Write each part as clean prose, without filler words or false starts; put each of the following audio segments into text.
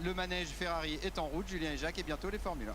le manège Ferrari est en route, Julien et Jacques, et bientôt les Formule 1.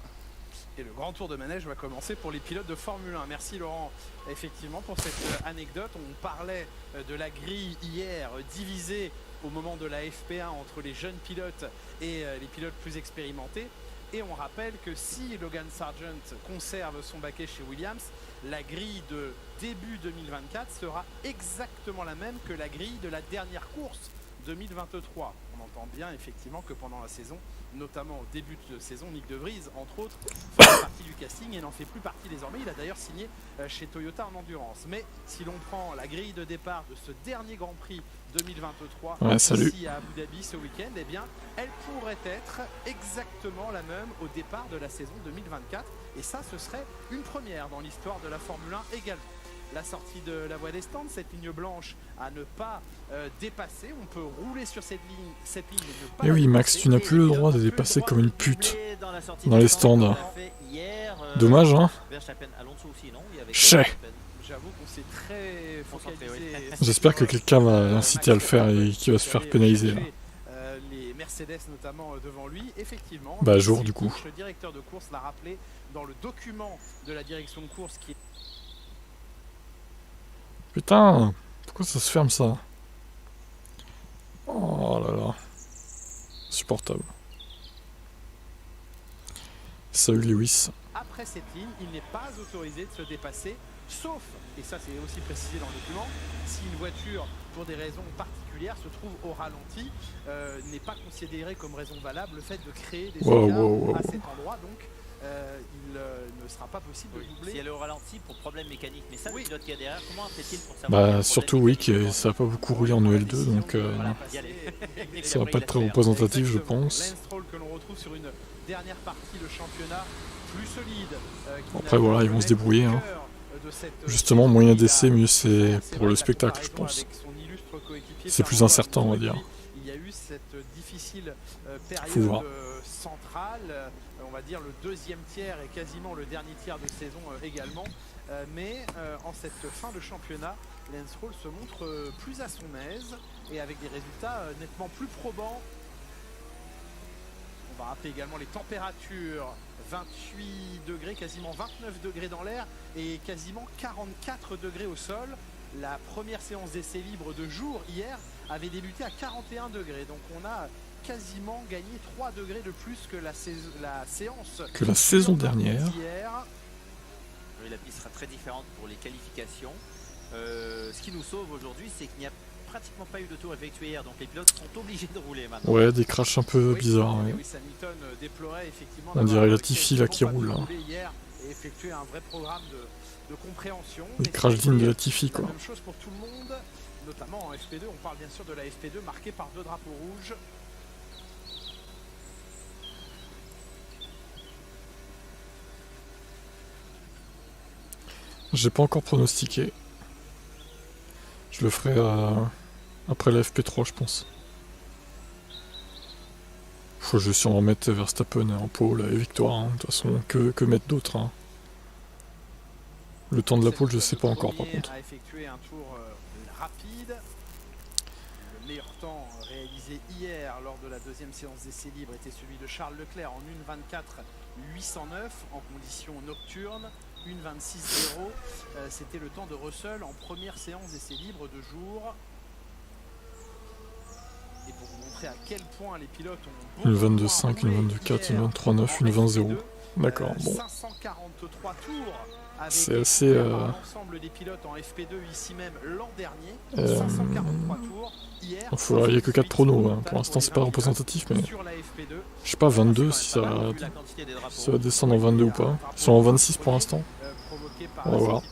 Et le grand tour de manège va commencer pour les pilotes de Formule 1. Merci Laurent, effectivement, pour cette anecdote. On parlait de la grille hier, divisée au moment de la FP1 entre les jeunes pilotes et les pilotes plus expérimentés. Et on rappelle que si Logan Sargent conserve son baquet chez Williams, la grille de début 2024 sera exactement la même que la grille de la dernière course 2023. On entend bien effectivement que pendant la saison, notamment au début de saison, Nick De Vries, entre autres, fait partie du casting et n'en fait plus partie désormais. Il a d'ailleurs signé chez Toyota en endurance. Mais si l'on prend la grille de départ de ce dernier Grand Prix 2023 ici à Abu Dhabi ce week-end, eh bien, elle pourrait être exactement la même au départ de la saison 2024. Et ça, ce serait une première dans l'histoire de la Formule 1 également. La sortie de la voie des stands, cette ligne blanche à ne pas dépasser. On peut rouler sur cette ligne et ne pas. Et oui, Max, tu n'as plus le droit de dépasser comme une pute dans les stands. Dommage, hein. Chais. J'avoue qu'on s'est très focalisé. J'espère que quelqu'un va l'inciter à le faire et qu'il va se faire pénaliser. Là. Les Mercedes notamment devant lui, effectivement. Bah jour du coup. Le directeur de course l'a rappelé dans le document de la direction de course qui est... Putain, pourquoi ça se ferme ça? Oh là là. Insupportable. Salut Lewis. Après cette ligne, il n'est pas autorisé de se dépasser, sauf, et ça c'est aussi précisé dans le document, si une voiture, pour des raisons particulières, se trouve au ralenti, n'est pas considéré comme raison valable le fait de créer des écarts à cet endroit, donc il ne sera pas possible de doubler. Si elle est au ralenti pour problème mécanique, mais ça, le pilote qui est derrière, comment fait-il pour savoir? Bah surtout oui, que ça va pas beaucoup rouler en EL2, donc ça va pas être très représentatif je pense. Lance Stroll que l'on retrouve sur une dernière partie de championnat plus solide. Après voilà, ils vont se débrouiller. Hein. Justement, moyen d'essai, mieux c'est pour le spectacle je pense. C'est plus incertain on va dire. Il y a eu cette difficile Faut période voir. centrale, on va dire le deuxième tiers et quasiment le dernier tiers de saison également. Mais en cette fin de championnat, Lance Stroll se montre plus à son aise et avec des résultats nettement plus probants. On va rappeler également les températures, 28 degrés, quasiment 29 degrés dans l'air et quasiment 44 degrés au sol. La première séance d'essai libre de jour hier avait débuté à 41 degrés. Donc on a quasiment gagné 3 degrés de plus que la séance que la saison dernière. Oui, la piste sera très différente pour les qualifications. Ce qui nous sauve aujourd'hui, c'est qu'il n'y a pratiquement pas eu de tour effectué hier, donc les pilotes sont obligés de rouler maintenant. Ouais, des crashs un peu bizarres. Ouais. On dirait Latifi là qui roule. Là. Et effectuer un vrai programme de compréhension. Les crash dignes de Latifi quoi. Même chose pour tout le monde, notamment en FP2. On parle bien sûr de la FP2 marquée par 2 drapeaux rouges. J'ai pas encore pronostiqué. Je le ferai après la FP3 je pense. Faut juste sûrement mettre Verstappen en pole et victoire, hein. De toute façon que mettre d'autres. Hein. Le temps de la pole je sais pas encore par contre. A effectué un tour rapide. Le meilleur temps réalisé hier lors de la deuxième séance d'essai libre était celui de Charles Leclerc en 1:24.809 en conditions nocturnes. 1:26.0, c'était le temps de Russell en première séance d'essai libre de jour. Et pour vous montrer à quel point les pilotes ont... Une 22.5, une 22.4, une 23.9, une 20.0. D'accord, bon. 543 tours. C'est assez... L'ensemble des pilotes en FP2 ici même l'an dernier. 543 tours. Hier, il n'y a que 4 pronos, hein. Pour l'instant c'est pas représentatif, mais... Je sais pas, 22 si ça va descendre en 22 ou pas. Ils sont en 26 pour l'instant. On va voir.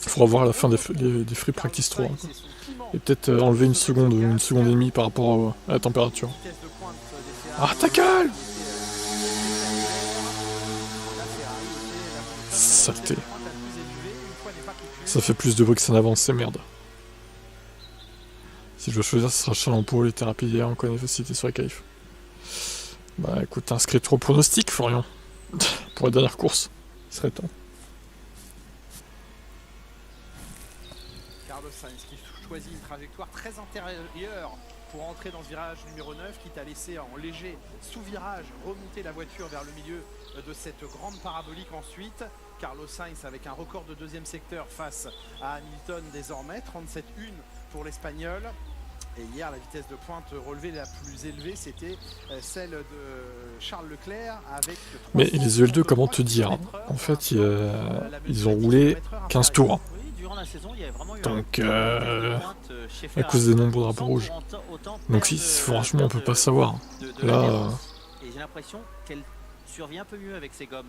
Il faudra voir à la fin des Free Practice 3. Quoi. Et peut-être enlever une seconde et demie par rapport à la température. Ah ta gueule! Saleté. Ça fait plus de bruit que ça n'avance, c'est merde. Si je dois choisir, ce sera Charles en pole et thérapie hier, on connaît facilité sur la qualif. Bah écoute, inscris-toi au pronostic, Florian. Pour la dernière course. Il serait temps. Carlos Sainz qui choisit une trajectoire très intérieure pour entrer dans ce virage numéro 9, quitte à laisser en léger sous-virage remonter la voiture vers le milieu de cette grande parabolique ensuite. Carlos Sainz avec un record de deuxième secteur face à Hamilton désormais, 37-1 pour l'Espagnol. Et hier, la vitesse de pointe relevée la plus élevée, c'était celle de Charles Leclerc avec... Mais les EL2, comment te dire? En fait, ils ont roulé 15 tours. Donc, à cause des nombreux drapeaux rouges. Donc, si, franchement, on peut pas savoir. Là... Et j'ai l'impression qu'elle survit un peu mieux avec ses gommes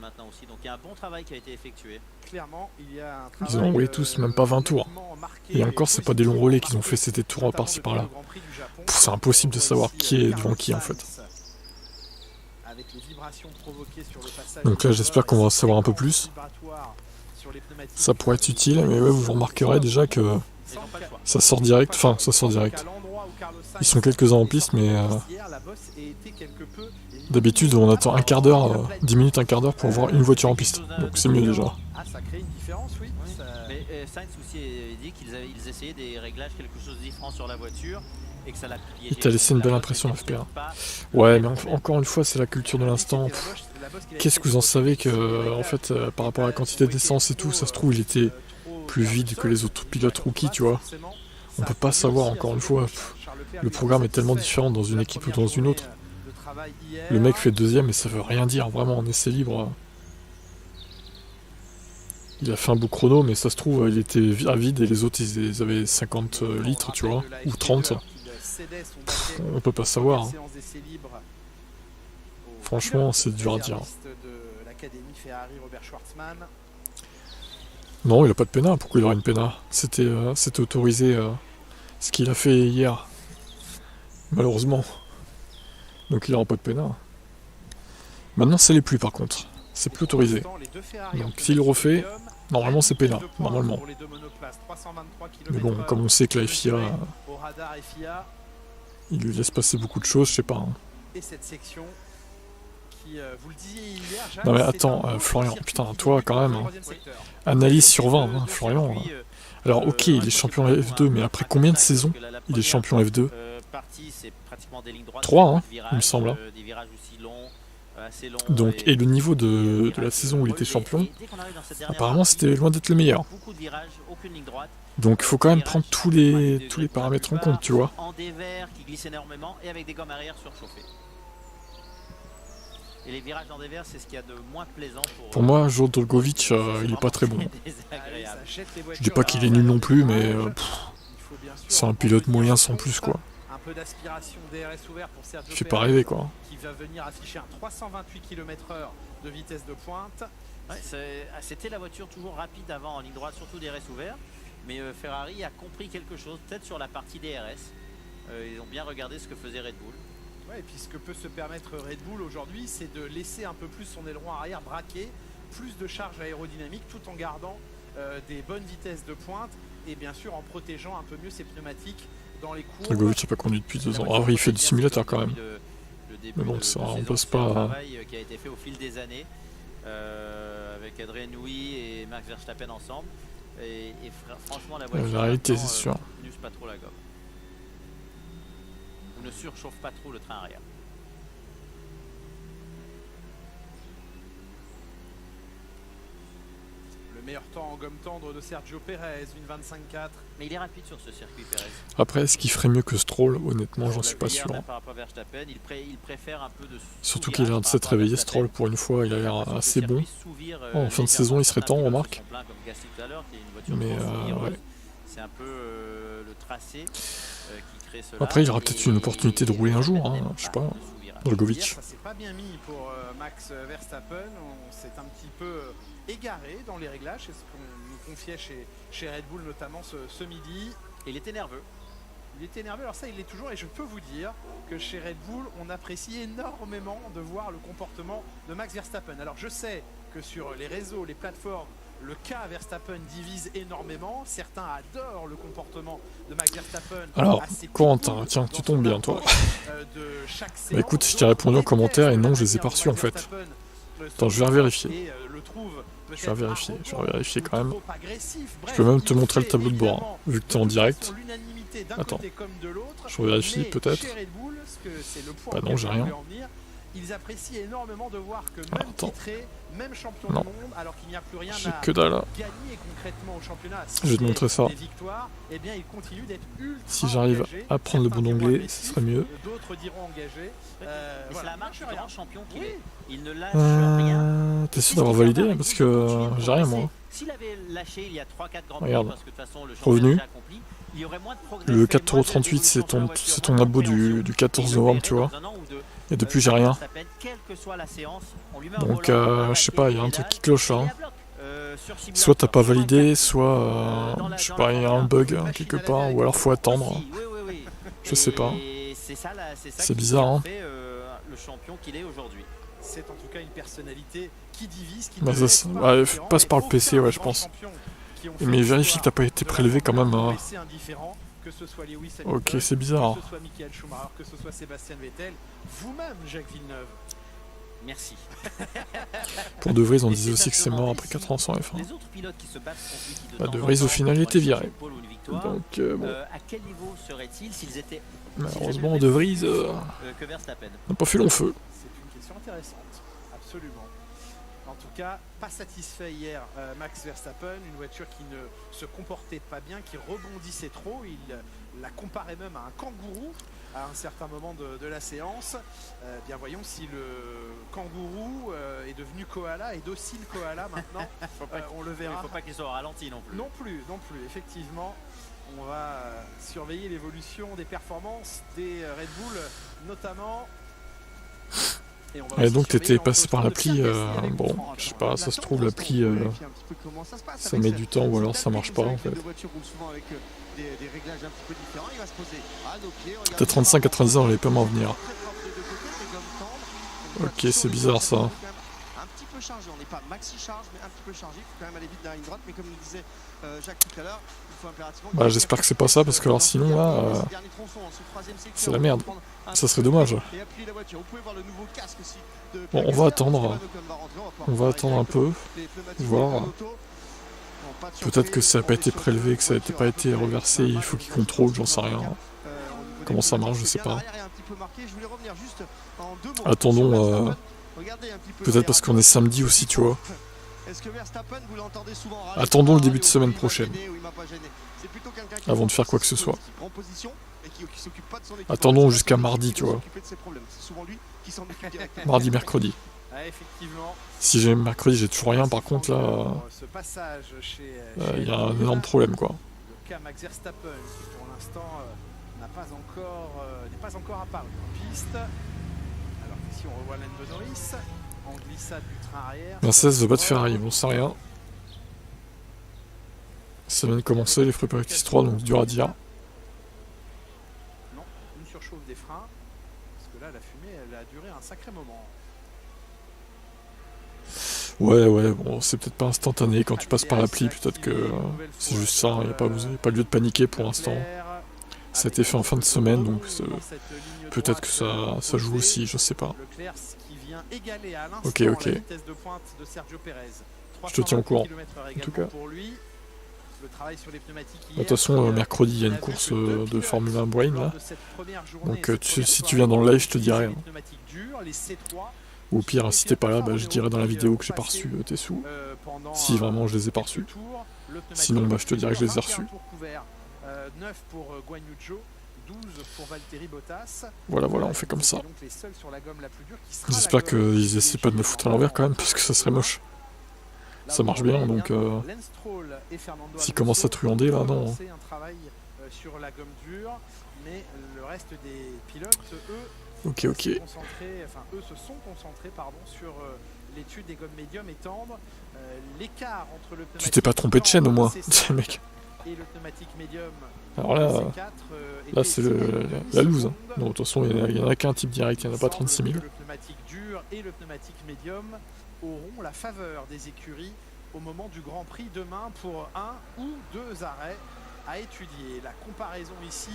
maintenant aussi. Donc, il y a un bon travail qui a été effectué. Clairement, il y a un ils ont roulé tous, même pas 20 tours. Et encore, c'est pas des longs relais qu'ils ont fait, c'était des tours par-ci par-là. C'est impossible de savoir qui est devant qui, en fait. Donc là, j'espère qu'on va en savoir un peu plus. Ça pourrait être utile, mais ouais, vous remarquerez déjà que ça sort direct. Enfin, ça sort direct. Ils sont quelques-uns en piste, mais d'habitude, on attend un quart d'heure, 10 minutes, un quart d'heure pour voir une voiture en piste. Donc c'est mieux déjà. Ah, ça crée une différence, oui. Mais Sainz aussi dit qu'ils essayaient des réglages, quelque chose de différent sur la voiture. Et que ça l'a piégé. Il t'a laissé une belle impression, FP1. Ouais, mais encore une fois, c'est la culture de l'instant. Qu'est-ce que vous en savez que, en fait, par rapport à la quantité d'essence et tout, ça se trouve, il était plus vide que les autres pilotes rookies, tu vois. On peut pas savoir, encore une fois. Le programme est tellement différent dans une équipe ou dans une autre. Le mec fait deuxième et ça veut rien dire, vraiment, en essai libre. Il a fait un beau chrono, mais ça se trouve, il était à vide et les autres, ils avaient 50 litres, tu vois, ou 30. On peut pas savoir. Hein. Franchement, c'est dur à dire. Non, il a pas de pénal. Pourquoi il aurait une pénal? C'était autorisé ce qu'il a fait hier. Malheureusement. Donc il aura pas de pénal. Maintenant, c'est les pluies par contre. C'est plus autorisé. Donc s'il le refait, normalement c'est pénal. Normalement. Mais bon, comme on sait que la FIA... il lui laisse passer beaucoup de choses, je sais pas. Hein. Et cette section qui, vous le disiez hier, Jacques, non mais attends, Florian, putain, toi quand même. Hein. Analyse sur 20, hein, Florian. Alors ok, il est champion F2, mais après combien de saisons il est champion F2 3, hein, il me semble. Hein. Donc, et le niveau de la saison où il était champion, apparemment c'était loin d'être le meilleur. Donc il faut quand même prendre tous les paramètres en compte, tu vois. Et les virages en dévers, c'est ce qu'il y a de moins plaisant pour moi, Joe Drogovic, il est pas très bon. Je dis pas qu'il est nul non plus, mais c'est un pilote moyen sans plus, quoi. Il fait pas rêver, quoi. Qui va venir afficher un 328 km/h de vitesse de pointe. Ouais, c'était la voiture toujours rapide avant en ligne droite, surtout DRS ouvert. Mais Ferrari a compris quelque chose, peut-être sur la partie DRS. Ils ont bien regardé ce que faisait Red Bull. Ouais, et puis ce que peut se permettre Red Bull aujourd'hui, c'est de laisser un peu plus son aileron arrière braqué, plus de charge aérodynamique, tout en gardant des bonnes vitesses de pointe et bien sûr en protégeant un peu mieux ses pneumatiques dans les courbes. Drogovic n'a pas conduit depuis 2 ans. Ah oui, il fait du simulateur quand même. Mais bon, ça remplace pas... travail qui a été fait au fil des années avec Adrien Newey et Max Verstappen ensemble. Et franchement, la voiture la réalité, c'est sûr. n'use pas trop la gomme. Ne surchauffe pas trop le train arrière. Le meilleur temps en gomme tendre de Sergio Pérez, une 25.4. Mais il est rapide sur ce circuit, Pérez. Après, est-ce qu'il ferait mieux que Stroll? Honnêtement, j'en suis pas sûr. Il préfère un peu de surtout qu'il a l'air de s'être réveillé, Stroll, pour une fois, il a l'air assez bon. En fin de saison, il serait temps, on remarque. Mais ouais. C'est un peu le tracé qui crée cela. Après, il aura peut-être une opportunité de rouler un jour, hein, je sais pas. Drogovic. Ça s'est pas bien mis pour Max Verstappen. On s'est un petit peu égaré dans les réglages. C'est ce qu'on nous confiait chez Red Bull, notamment ce midi. Et il était nerveux. Il était nerveux, alors ça il l'est toujours, et je peux vous dire que chez Red Bull on apprécie énormément de voir le comportement de Max Verstappen. Alors je sais que sur les réseaux, les plateformes, le cas Verstappen divise énormément. Certains adorent le comportement de Max Verstappen. Alors, Corentin, tiens, tu tombes bien toi. Bah écoute, je t'ai répondu en commentaire et non, je les ai pas reçus en fait. Attends, je vais vérifier. Je vais vérifier quand même. Je peux même te montrer le tableau de bord, hein, vu que tu es en direct. limité d'un Attends. côté comme de l'autre. Je vérifie Mais peut-être. chez Red Bull, parce que c'est le point Bah non, auquel j'ai je rien. voulais en venir, ils apprécient énormément de voir que même Attends. titré, même champion Non. du monde, alors qu'il n'y a plus rien J'ai à que dalle. gagner concrètement au championnat, si Je vais te ce n'est montrer ça. des victoires, eh bien, ils continuent d'être ultra Si j'arrive engagés. à prendre le bon Certains diront onglet, agressifs, ce serait mieux. D'autres diront engagés. Mais Voilà. c'est la marque du Lâche rien. grand champion qu'il Oui. est. Il ne lâche rien. T'es sûr d'avoir validé? Parce que j'ai rien moi. S'il avait lâché il y a 3-4 grands Regarde. parce que de toute façon le Revenu. championnat est déjà accompli, il y aurait moins de progrès. Le 4,38 €, c'est ton abo du 14 novembre, tu vois. Et depuis, j'ai rien. Donc, je sais pas, il y a un truc qui cloche là. Soit t'as pas validé, soit, je sais pas, il y a un bug quelque part, ou alors faut attendre. Je sais pas. C'est bizarre, hein. Le champion qu'il est aujourd'hui. C'est en tout cas une personnalité qui divise, qui Bah, ne ça, laisse pas ouais, indifférent, passe et par le PC, aucun ouais, je grand pense. champion qui ont fait Mais vérifie que t'as pas l'histoire été de la prélevé quand même. Formule 1 laissé indifférent, que ce soit Lewis Hamilton, Ok, c'est bizarre. que ce soit Michael Schumacher, que ce soit Sébastien Vettel, vous-même Jacques Villeneuve. Merci. Pour De Vries, on disait aussi que c'est mort après 4 ans sans F1. Les autres pilotes qui se battent contre lui, qui de Bah, temps De en Vries, au temps final, ont était une viré. pole ou une victoire, Donc, bon. à quel niveau seraient-ils s'ils étaient Malheureusement, De Vries que Verstappen? n'a pas fait long feu. C'est une question intéressante, absolument. En tout cas, pas satisfait hier Max Verstappen, une voiture qui ne se comportait pas bien, qui rebondissait trop. Il la comparait même à un kangourou à un certain moment de la séance. Bien voyons si le kangourou est devenu koala et docile koala maintenant. On le verra. Il ne faut pas qu'il soit au ralenti non plus. Non plus, effectivement. On va surveiller l'évolution des performances des Red Bull, notamment. Et donc t'étais passé par l'appli, bon, je sais pas, ça se trouve l'appli, ça met du temps ou alors ça marche pas en fait. T'as 35 à 30 ans, elle est pas m'en venir. Ok, c'est bizarre ça. Un petit peu chargé, on n'est pas maxi charge mais un petit peu chargé, il faut quand même aller vite dans la ligne droite, mais comme nous disait Jacques tout à l'heure, il faut impérativement... Bah j'espère que c'est pas ça parce que alors sinon là, c'est la merde. Ça serait dommage. Bon, on va attendre. On va attendre un peu, voir. Peut-être que ça n'a pas été prélevé, que ça n'a pas été reversé, il faut qu'il contrôle, j'en sais rien. Comment ça marche, je sais pas. Attendons, peut-être parce qu'on est samedi aussi, tu vois. Attendons le début de semaine prochaine, avant de faire quoi que ce soit. Attendons jusqu'à mardi, tu vois. Mardi, mercredi. Si j'ai mercredi, j'ai toujours rien, par contre là, il y a un énorme problème quoi. Le cas Max Verstappen qui pour l'instant n'est pas encore apparu en piste. Alors ici on revoit Lando Norris en glissade du train arrière. Mercedes veut battre Ferrari, on sait rien. Ça vient de commencer les Free Practice 3, donc c'est dur à dire. Non, une surchauffe des freins. Parce que là la fumée elle a duré un sacré moment. Ouais, bon, c'est peut-être pas instantané quand tu passes par l'appli, peut-être que c'est juste ça, il n'y a pas lieu de paniquer pour l'instant. Ça a été fait en fin de semaine, donc peut-être que ça joue aussi, je sais pas. Ok. Je te tiens au courant, en tout cas. De toute façon, mercredi, il y a une course de Formule 1 Brain, là. Donc si tu viens dans le live, je te dirai. Ou au pire, si t'es pas là, bah, je dirai dans la vidéo que j'ai pas reçu tes sous. Si vraiment je les ai pas reçus. Sinon, bah, je te dirai que je les ai reçus. 9 pour Guan Yu Zhou, 12 pour Valtteri Bottas. Voilà, on fait comme ça. J'espère qu'ils essaient pas de me foutre à l'envers quand même, parce que ça serait moche. Ça marche bien, donc s'ils commencent à truander là, non. Un travail sur la gomme dure, mais le reste des pilotes, eux, Ok. eux se sont concentrés sur l'étude des gommes médium et tendres. L'écart entre le Tu t'es pas trompé de chaîne au moins, mec. Et le pneumatique médium. Alors là c'est la loose. Non, de toute façon, il y en a qu'un type direct, il n'y en a pas 36 000. Le pneumatique dur et le pneumatique médium auront la faveur des écuries au moment du Grand Prix demain pour 1 ou 2 arrêts à étudier. La comparaison ici,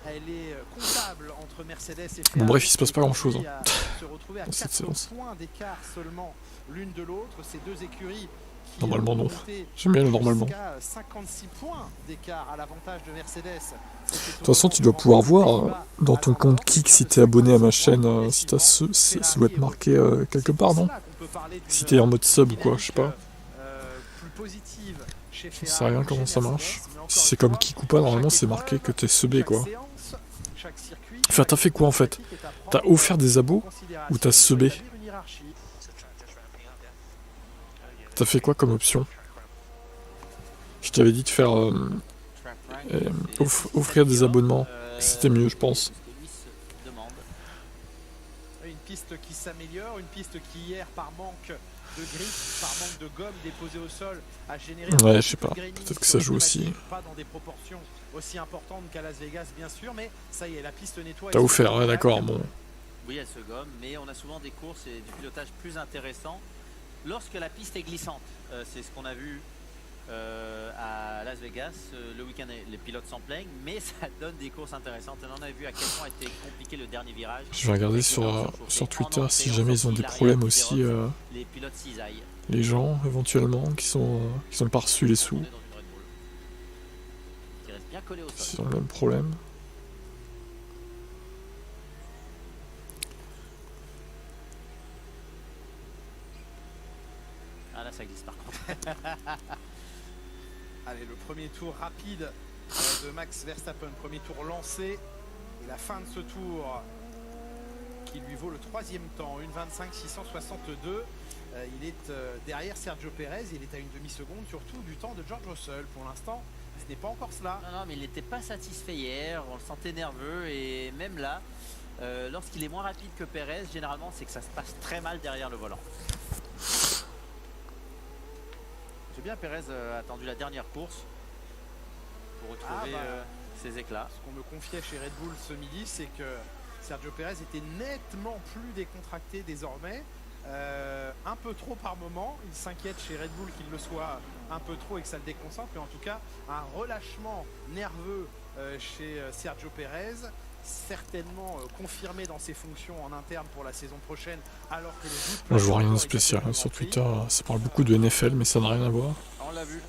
elle est comptable entre Mercedes et Ferrari. Bon, bref, il se passe pas grand chose Se retrouver à 4 points d'écart seulement l'une de l'autre. Ces deux écuries Normalement non. J'aime bien le normalement. De 56 points d'écart à l'avantage de Mercedes. De toute façon, tu dois pouvoir voir dans ton compte Kik si t'es abonné à ma chaîne, si t'as ça doit être marqué quelque part, non? Si t'es en mode sub ou quoi, je sais pas. Je sais rien comment ça marche. Si c'est comme Kik ou pas, normalement c'est marqué que t'es subé quoi. Enfin, t'as fait quoi en fait? T'as offert des abos ou t'as subé? T'as fait quoi comme option? Je t'avais dit de faire offrir des abonnements. C'était mieux, je pense. Une piste qui s'améliore, une piste qui hier, par manque de grippe, par manque de gomme déposée au sol, a généré. Ouais, je sais pas. Peut-être que ça joue aussi. Pas dans des proportions aussi importantes qu'à Las Vegas, bien sûr, mais ça y est, la piste nettoie. T'as offert, ouais, d'accord, bon. Oui, elle se gomme, mais on a souvent des courses et du pilotage plus intéressant lorsque la piste est glissante. C'est ce qu'on a vu à Las Vegas le week-end. Les pilotes s'en plaignent, mais ça donne des courses intéressantes. On en a vu à quel point était compliqué le dernier virage. Je vais regarder sur Twitter si jamais ils ont des problèmes aussi, les pilotes cisaillent. Les gens éventuellement qui ont pas reçu les sous. Ils ont le même problème. Ah là ça glisse par contre. Allez, le premier tour rapide de Max Verstappen, premier tour lancé. Et la fin de ce tour qui lui vaut le 3e temps, 1:25.662. Il est derrière Sergio Perez, il est à une demi-seconde surtout du temps de George Russell. Pour l'instant, ce n'est pas encore cela. Non, mais il n'était pas satisfait hier, on le sentait nerveux et même là, lorsqu'il est moins rapide que Perez, généralement c'est que ça se passe très mal derrière le volant. C'est bien, Perez a attendu la dernière course pour retrouver ses éclats. Ce qu'on me confiait chez Red Bull ce midi, c'est que Sergio Perez était nettement plus décontracté désormais. Un peu trop par moment, il s'inquiète chez Red Bull qu'il le soit un peu trop et que ça le déconcentre, mais en tout cas un relâchement nerveux chez Sergio Perez, certainement confirmé dans ses fonctions en interne pour la saison prochaine, alors que moi je vois rien de spécial sur Twitter, ça parle beaucoup de NFL mais ça n'a rien à voir. On l'a vu.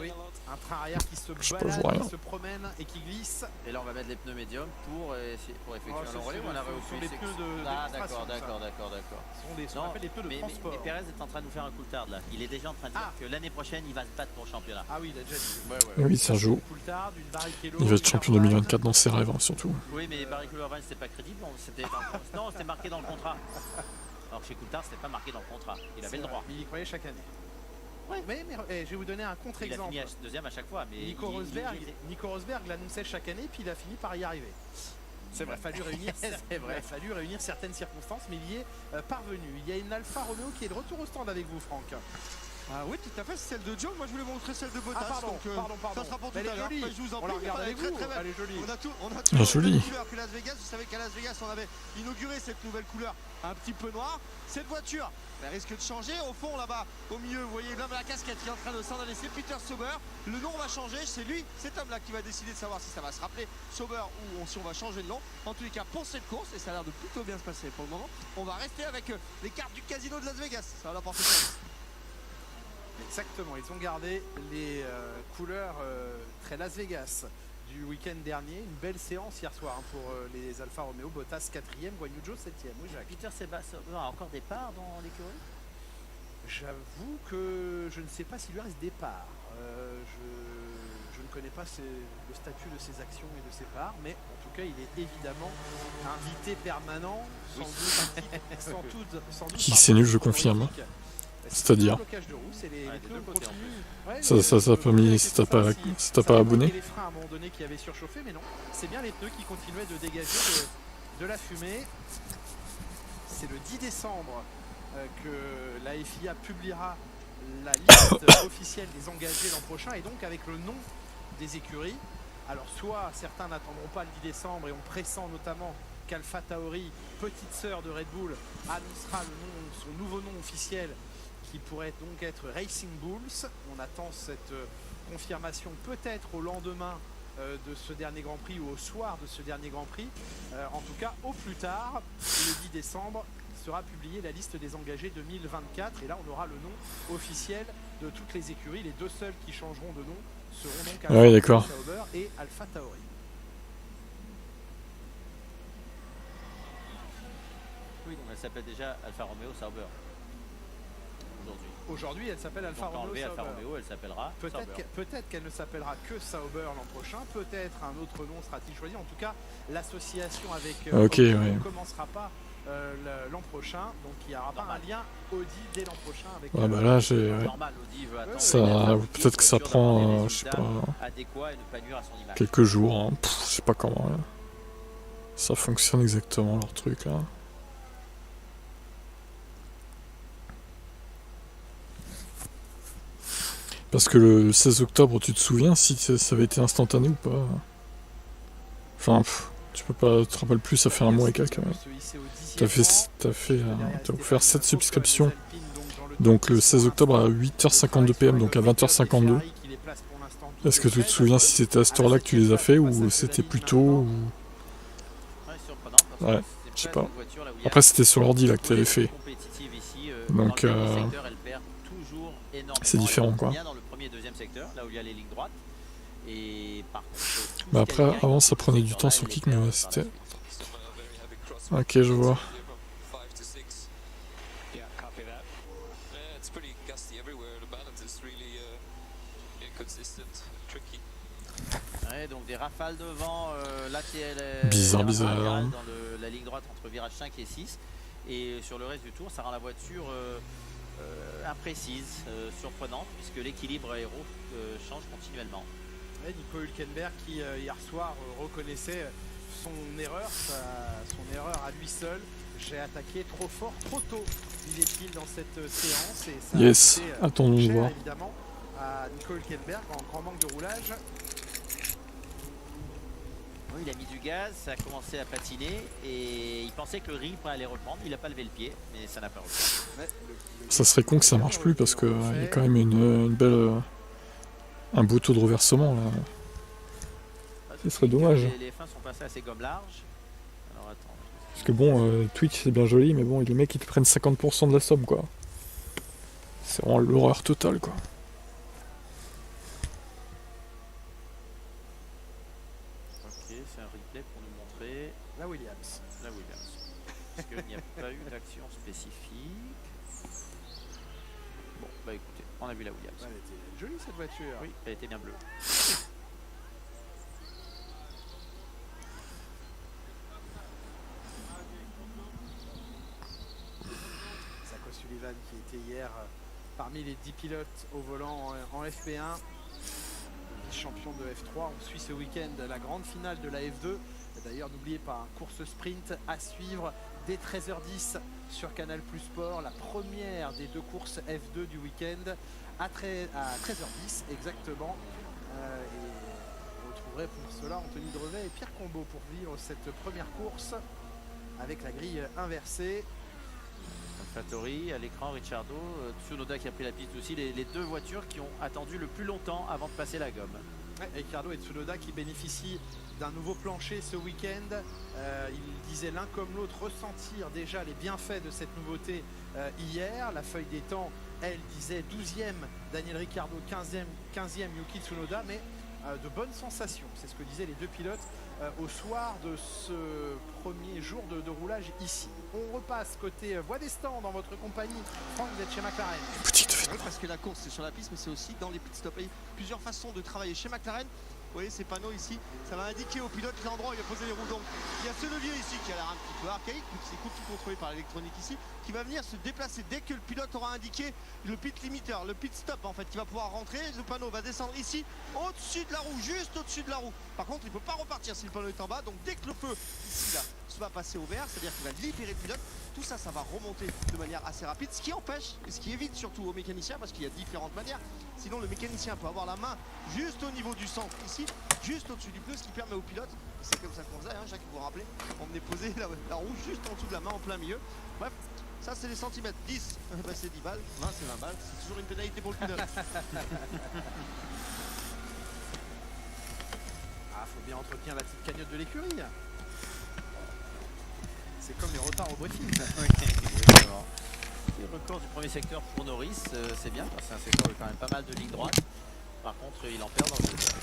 Oui. Un train arrière qui se balade, qui se promène et qui glisse. Et là on va mettre les pneus médiums pour effectuer un long relais. On a les pneus de d'accord. Ce sont les pneus de transport. Mais Perez est en train de nous faire un coup de tard là. Il est déjà en train de dire que l'année prochaine il va se battre pour le championnat. Ah oui, il a déjà dit. Oui, Sergio. Il va être champion 2024 dans ses rêves surtout. Oui, mais Barrichello avant c'était pas crédible. Non, c'était marqué dans le contrat. Alors chez Coulthard c'était pas marqué dans le contrat. Il avait le droit. Il y croyait chaque année. Ouais, mais je vais vous donner un contre-exemple. Il a fini deuxième à chaque fois. Mais Nico Rosberg l'annonçait chaque année, puis il a fini par y arriver. C'est vrai. Il a fallu réunir certaines circonstances, mais il y est parvenu. Il y a une Alfa Romeo qui est de retour au stand avec vous, Franck. Ah oui, tout à fait, c'est celle de Joe. Moi je voulais montrer celle de Bottas. Pardon. Ça sera pour tout à l'heure. Je vous en prie, on la regarde avec vous. Elle est jolie. On a tout jolie. couleur que Las Vegas. Vous savez qu'à Las Vegas on avait inauguré cette nouvelle couleur un petit peu noire. Cette voiture elle risque de changer. Au fond là-bas, au milieu, vous voyez l'homme à la casquette qui est en train de s'en aller, c'est Peter Sauber. Le nom va changer, c'est lui, cet homme-là qui va décider de savoir si ça va se rappeler Sauber ou si on va changer de nom. En tous les cas, pour cette course, et ça a l'air de plutôt bien se passer pour le moment, on va rester avec les cartes du casino de Las Vegas. Ça va l'apporter ça. Exactement, ils ont gardé les couleurs très Las Vegas du week-end dernier. Une belle séance hier soir pour les Alfa Romeo. Bottas 4e, Guanyu Zhou 7e. Oui, Jacques. Peter Sébastien a encore des parts dans l'écurie? J'avoue que je ne sais pas s'il lui reste des parts. Je ne connais pas le statut de ses actions et de ses parts, mais en tout cas, il est évidemment invité permanent, sans doute. Qui c'est nul, je confirme. C'est-à-dire ça t'a pas mis, si t'as pas abonné. Les freins à un moment donné qui avaient surchauffé, mais non, c'est bien les pneus qui continuaient de dégager de la fumée. C'est le 10 décembre que la FIA publiera la liste officielle des engagés l'an prochain et donc avec le nom des écuries. Alors soit certains n'attendront pas le 10 décembre et on pressent notamment qu'Alpha Tauri, petite sœur de Red Bull, annoncera son nouveau nom officiel qui pourrait donc être Racing Bulls. On attend cette confirmation peut-être au lendemain de ce dernier Grand Prix ou au soir de ce dernier Grand Prix. En tout cas, au plus tard, le 10 décembre, sera publiée la liste des engagés 2024 et là on aura le nom officiel de toutes les écuries. Les 2 seuls qui changeront de nom seront donc Alfa Sauber et Alpha Tauri. Oui, donc elle s'appelle déjà Alfa Romeo Sauber. Aujourd'hui, elle s'appelle Alfa Romeo Sauber. Alfa Romeo, elle s'appellera peut-être qu'elle ne s'appellera que Sauber l'an prochain. Peut-être un autre nom sera-t-il choisi. En tout cas, l'association avec Audi ne commencera pas l'an prochain. Donc il n'y aura pas un lien Audi dès l'an prochain avec. Ouais, bah là, j'ai. Ça, peut-être que ça prend, je sais pas, quelques jours. Hein. Je sais pas comment ça fonctionne exactement leur truc là. Parce que le 16 octobre, tu te souviens si ça avait été instantané ou pas? Enfin, tu peux pas, tu te rappelles plus, ça fait un mois et quelques. T'as offert 7 subscriptions. Donc le 16 octobre à 8h52 PM, donc à 20h52. Est-ce que tu te souviens si c'était à cette heure-là que tu les as fait ou c'était plus tôt ou... Ouais, je sais pas. Après c'était sur l'ordi là que tu avais fait. Donc c'est différent quoi. Bah après, avant ça prenait du temps sur Kick, mais ouais, c'était... Ok, je vois. Ouais, donc des rafales de vent, là bizarre. Dans la ligne droite entre virage 5 et 6. Et sur le reste du tour, ça rend la voiture imprécise, surprenante, puisque l'équilibre aéro change continuellement. Nico Hülkenberg qui hier soir reconnaissait son erreur à lui seul. J'ai attaqué trop fort, trop tôt, disait-il dans cette séance. Et ça yes, a coûté, attendons de voir. Évidemment, à Nico Hülkenberg en grand manque de roulage. Oui, il a mis du gaz, ça a commencé à patiner et il pensait que le RIP allait reprendre. Il n'a pas levé le pied, mais ça n'a pas repris. Ça serait con que ça marche plus parce qu'il y a quand même une belle... un beau taux de reversement là. Ce serait dommage. Les fins sont passées à ces gommes larges. Alors attends. Parce que bon, Twitch c'est bien joli, mais bon, les mecs ils te prennent 50% de la somme quoi. C'est vraiment l'horreur totale quoi. Ok, c'est un replay pour nous montrer la Williams. Parce qu'il n'y a pas eu d'action spécifique. Bon, bah écoutez, on a vu la Williams. Elle était jolie cette voiture. Oui, elle était bien bleue. Zaco Sullivan qui était hier parmi les 10 pilotes au volant en FP1. Champion de F3, on suit ce week-end la grande finale de la F2. D'ailleurs, n'oubliez pas, un course sprint à suivre dès 13h10 sur Canal Plus Sport, la première des 2 courses F2 du week-end à 13h10 exactement. Et vous retrouverez pour cela Anthony Drevet et Pierre Combeau pour vivre cette première course avec la grille inversée. Tauri à l'écran, Ricciardo, Tsunoda qui a pris la piste aussi, les 2 voitures qui ont attendu le plus longtemps avant de passer la gomme. Ouais, Ricciardo et Tsunoda qui bénéficient d'un nouveau plancher ce week-end. Ils disaient l'un comme l'autre ressentir déjà les bienfaits de cette nouveauté hier. La feuille des temps, elle disait 12e Daniel Ricciardo, 15e Yuki Tsunoda, mais de bonnes sensations. C'est ce que disaient les 2 pilotes au soir de ce premier jour de roulage ici. On repasse côté voie des stands dans votre compagnie. Franck, vous êtes chez McLaren. Oui, parce que la course c'est sur la piste, mais c'est aussi dans les pit stops. Il y a plusieurs façons de travailler chez McLaren. Vous voyez ces panneaux ici, ça va indiquer au pilote l'endroit où il va poser les roues. Donc il y a ce levier ici qui a l'air un petit peu archaïque, c'est tout contrôlé par l'électronique ici, qui va venir se déplacer dès que le pilote aura indiqué le pit limiteur, le pit stop en fait, qui va pouvoir rentrer. Le panneau va descendre ici, au-dessus de la roue, juste au-dessus de la roue. Par contre, il ne peut pas repartir si le panneau est en bas. Donc dès que le feu ici là va passer au vert, c'est-à-dire qu'il va libérer le pilote. Tout ça, ça va remonter de manière assez rapide, ce qui empêche, et ce qui évite surtout aux mécaniciens, parce qu'il y a différentes manières. Sinon, le mécanicien peut avoir la main juste au niveau du centre ici, juste au-dessus du pneu, ce qui permet au pilote, c'est comme ça qu'on faisait, hein, Jacques, vous vous rappelez, on venait poser la roue juste en dessous de la main, en plein milieu. Bref, ça c'est les centimètres. 10, bah, c'est 10 balles, 20 c'est 20 balles, c'est toujours une pénalité pour le pilote. Ah, faut bien entretenir la petite cagnotte de l'écurie. C'est comme les retraites. retard au briefing. Oui, exactement. Le record du premier secteur pour Norris, c'est bien, parce que c'est un secteur avec quand même pas mal de lignes droites. Par contre, il en perd dans le deuxième.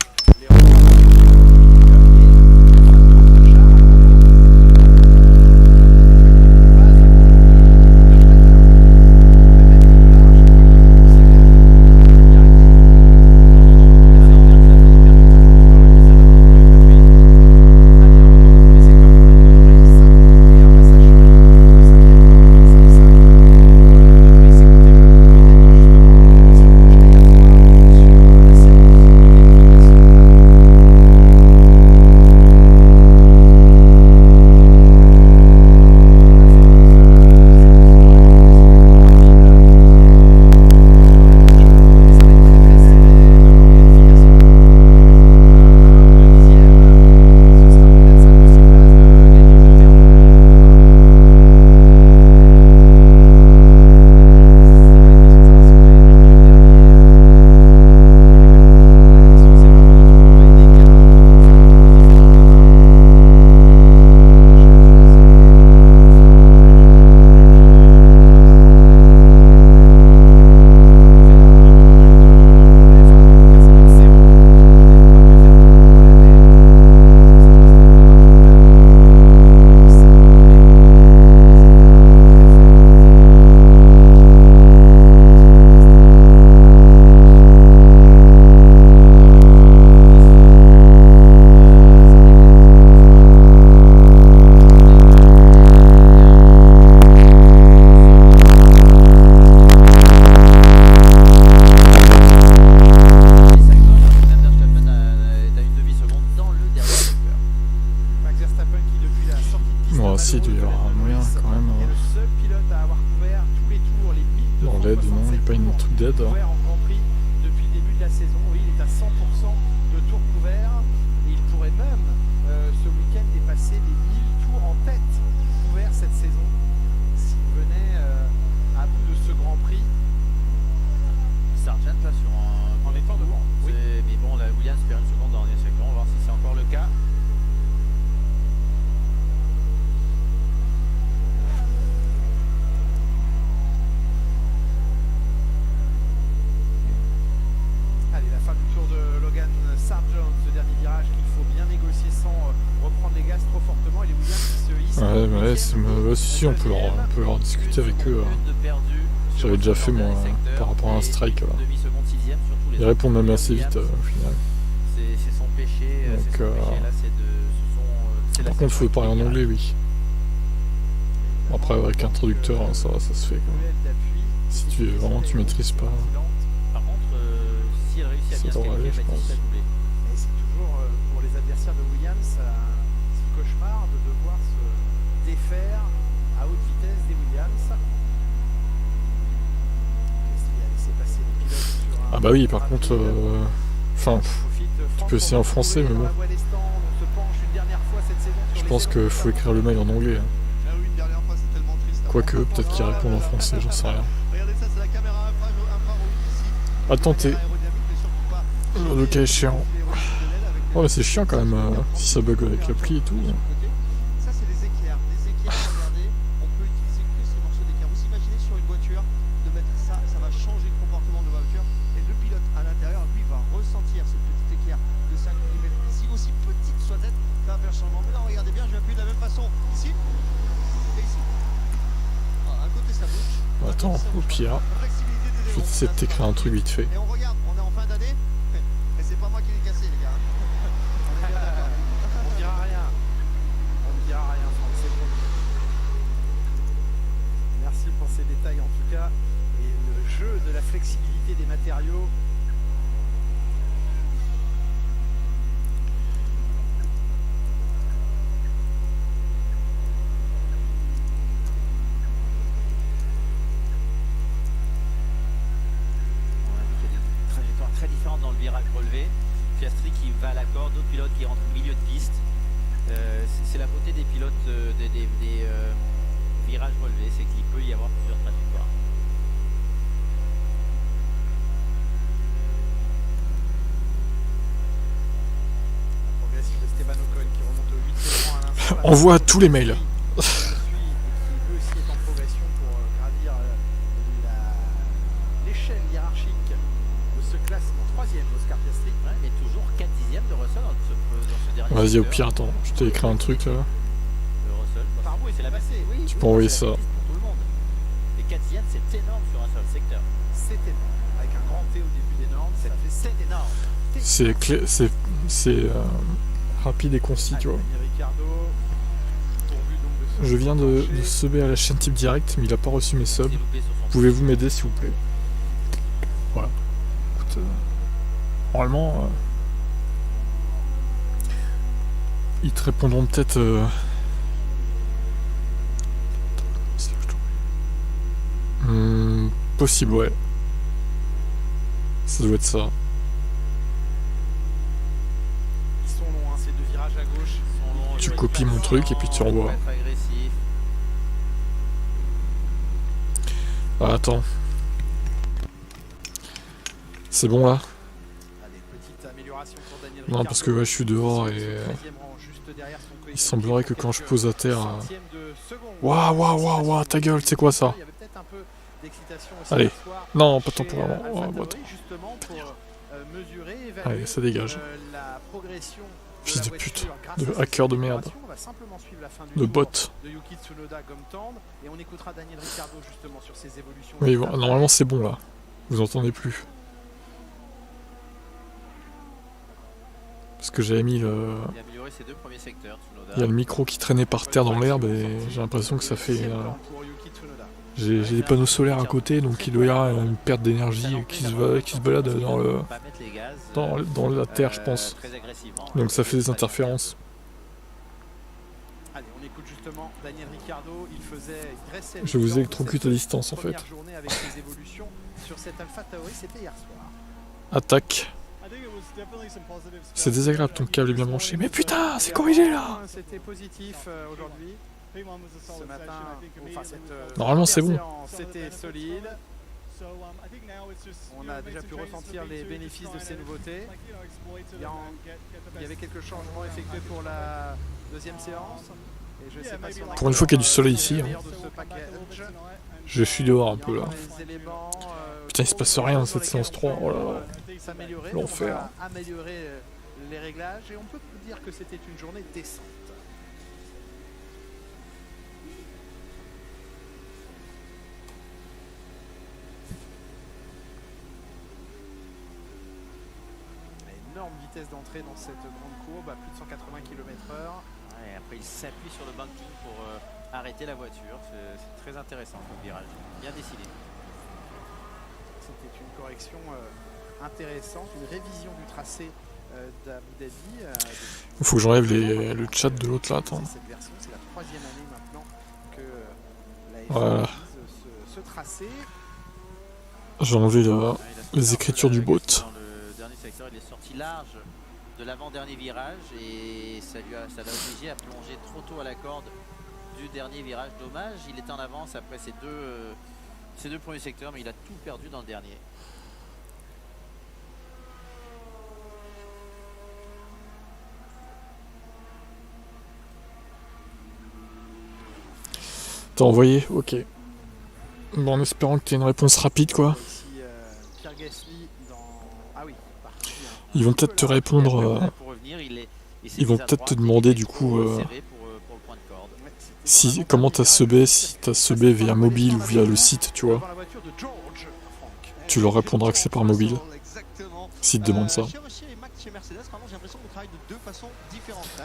Il doit y avoir un moyen quand même. Dans l'aide, non, il n'y a pas une truc d'aide. Depuis le début de la saison, oui, il est à 100% de tours couverts. Et il pourrait même ce week-end dépasser les 1000 tours en tête couverts cette saison. S'il venait à bout de ce Grand Prix. Sargent là sur un. En étant devant. Oui. Mais bon, la Williams perd une seconde dans le dernier secteur. On va voir si c'est encore le cas. Ouais, si on peut leur discuter avec eux. J'avais déjà fait moi par rapport à un strike. Ils répondent même assez vite au final. C'est son péché. Donc, par contre, il faut parler en anglais, oui. Après, avec un traducteur, ça se fait. Quoi. Si tu maîtrises pas. Par contre, s'il réussit à bien se qualifier, je pense. Et c'est toujours pour les adversaires de Williams un petit cauchemar de devoir se défaire à haute vitesse des Williams. Ah bah oui, par contre, tu peux essayer en français, mais bon. Je pense qu'il faut écrire le mail en anglais. Hein. Quoique, peut-être qu'ils répondent en français, j'en sais rien. À tenter. Le cas échéant. Oh, mais c'est chiant quand même, si ça bug avec l'appli et tout. Ça, c'est des équerres. Des équerres, regardez, on peut utiliser que ces morceaux d'équerre. Vous imaginez sur une voiture de mettre ça, ça va changer le comportement de la voiture. Et le pilote à l'intérieur, lui, va ressentir cette petite équerre de 5 mm ici, aussi petite soit-elle, ça va faire changement. Mais là, regardez bien, je vais appuyer de la même façon ici et ici. Ah, un côté ça bouge. Attends, au pire, je vais essayer de t'écrire un truc vite fait. Et on regarde, on est en fin d'année, et c'est pas moi qui l'ai cassé, les gars. On est bien d'accord. On dira rien. On ne dira rien, Franck, c'est bon. Merci pour ces détails en tout cas. Et le jeu de la flexibilité des matériaux. Très différente dans le virage relevé. Piastri qui va à l'accord, d'autres pilotes qui rentrent au milieu de piste. C'est la beauté des pilotes des virages relevés, c'est qu'il peut y avoir plusieurs trajectoires. La progression d'Esteban Ocon qui remonte au 8e rang à l'instant. Envoie tous les mails. troisième Oscar Piastri. Ouais, mais toujours 4 dixièmes de Russell dans ce dernier. Vas-y, au secteur. pire, attends, je t'ai écrit un truc là. Le Russell. Par où C'est la passé. Oui, Tu oui, peux envoyer c'est ça. la piste pour tout le monde. Et 4 dixièmes, c'est énorme sur un seul secteur. C'est énorme. Avec un grand T au début d'énorme, ça fait C'est énorme. C'est rapide et concis, tu vois. Ricardo, pourvu donc de Je viens de subber à la chaîne type direct, mais il a pas reçu mes subs. Il est loupé sur son Pouvez-vous m'aider s'il vous plaît? Voilà. Écoute, normalement, ils te répondront peut-être. Possible, ouais. Ça doit être ça. Ils sont longs, hein, ces deux virages à gauche. Tu copies mon truc et puis tu renvoies. Être agressif. Ah, attends. C'est bon là? Allez, petite amélioration pour Daniel Non, parce que ouais, je suis dehors et il semblerait que quand je pose à terre. Waouh, waouh, waouh, waouh, ta gueule, c'est quoi ça? Allez. Non, pas temporairement. Oh, attends. Allez, ça dégage. Fils de pute. De hacker de merde. De bot. Oui, bon, normalement c'est bon là. Vous entendez plus. Parce que j'avais mis le. Il y a le micro qui traînait par terre dans l'herbe et j'ai l'impression que ça fait. J'ai des panneaux solaires à côté, donc il doit y avoir une perte d'énergie qui se balade dans la terre, je pense. Donc ça fait des interférences. Allez, on écoute justement Daniel Ricciardo. Je vous électrocute à distance en fait. Attaque. C'est désagréable, ton câble est bien branché. Mais putain, c'est corrigé là. C'était positif aujourd'hui. Ce matin, enfin, normalement c'est bon. C'était solide. On a déjà pu ressentir les bénéfices de ces nouveautés. Il y avait quelques changements effectués pour la deuxième séance. Et je sais pas si on a Pour une fois qu'il y a du soleil ici, hein. Je suis dehors un peu là. Putain, il se passe rien dans cette séance 3. Oh là là. L'enfer. On va améliorer les réglages et on peut dire que c'était une journée décente. Énorme vitesse d'entrée dans cette grande courbe à plus de 180 km/h. Ouais, après il s'appuie sur le banking pour arrêter la voiture. C'est très intéressant comme virage. Bien décidé. C'était une correction intéressante, une révision du tracé d'Abu Dhabi. Il faut que j'enlève le chat de l'autre là, attends. Cette version, c'est la troisième année maintenant que la Voilà. ce tracé. J'ai enlevé les écritures du bot. Dans le dernier secteur, il est sorti large de l'avant-dernier virage et ça l'a obligé à plonger trop tôt à la corde du dernier virage. Dommage, il était en avance après ces deux premiers secteurs, mais il a tout perdu dans le dernier. T'as envoyé? Ok. Bon, en espérant que tu aies une réponse rapide quoi. Ils vont peut-être te répondre. Ils vont peut-être te demander du coup comment t'as subé, si t'as subé via mobile ou via le site, tu vois. Tu leur répondras que c'est par mobile. S'ils te demandent ça.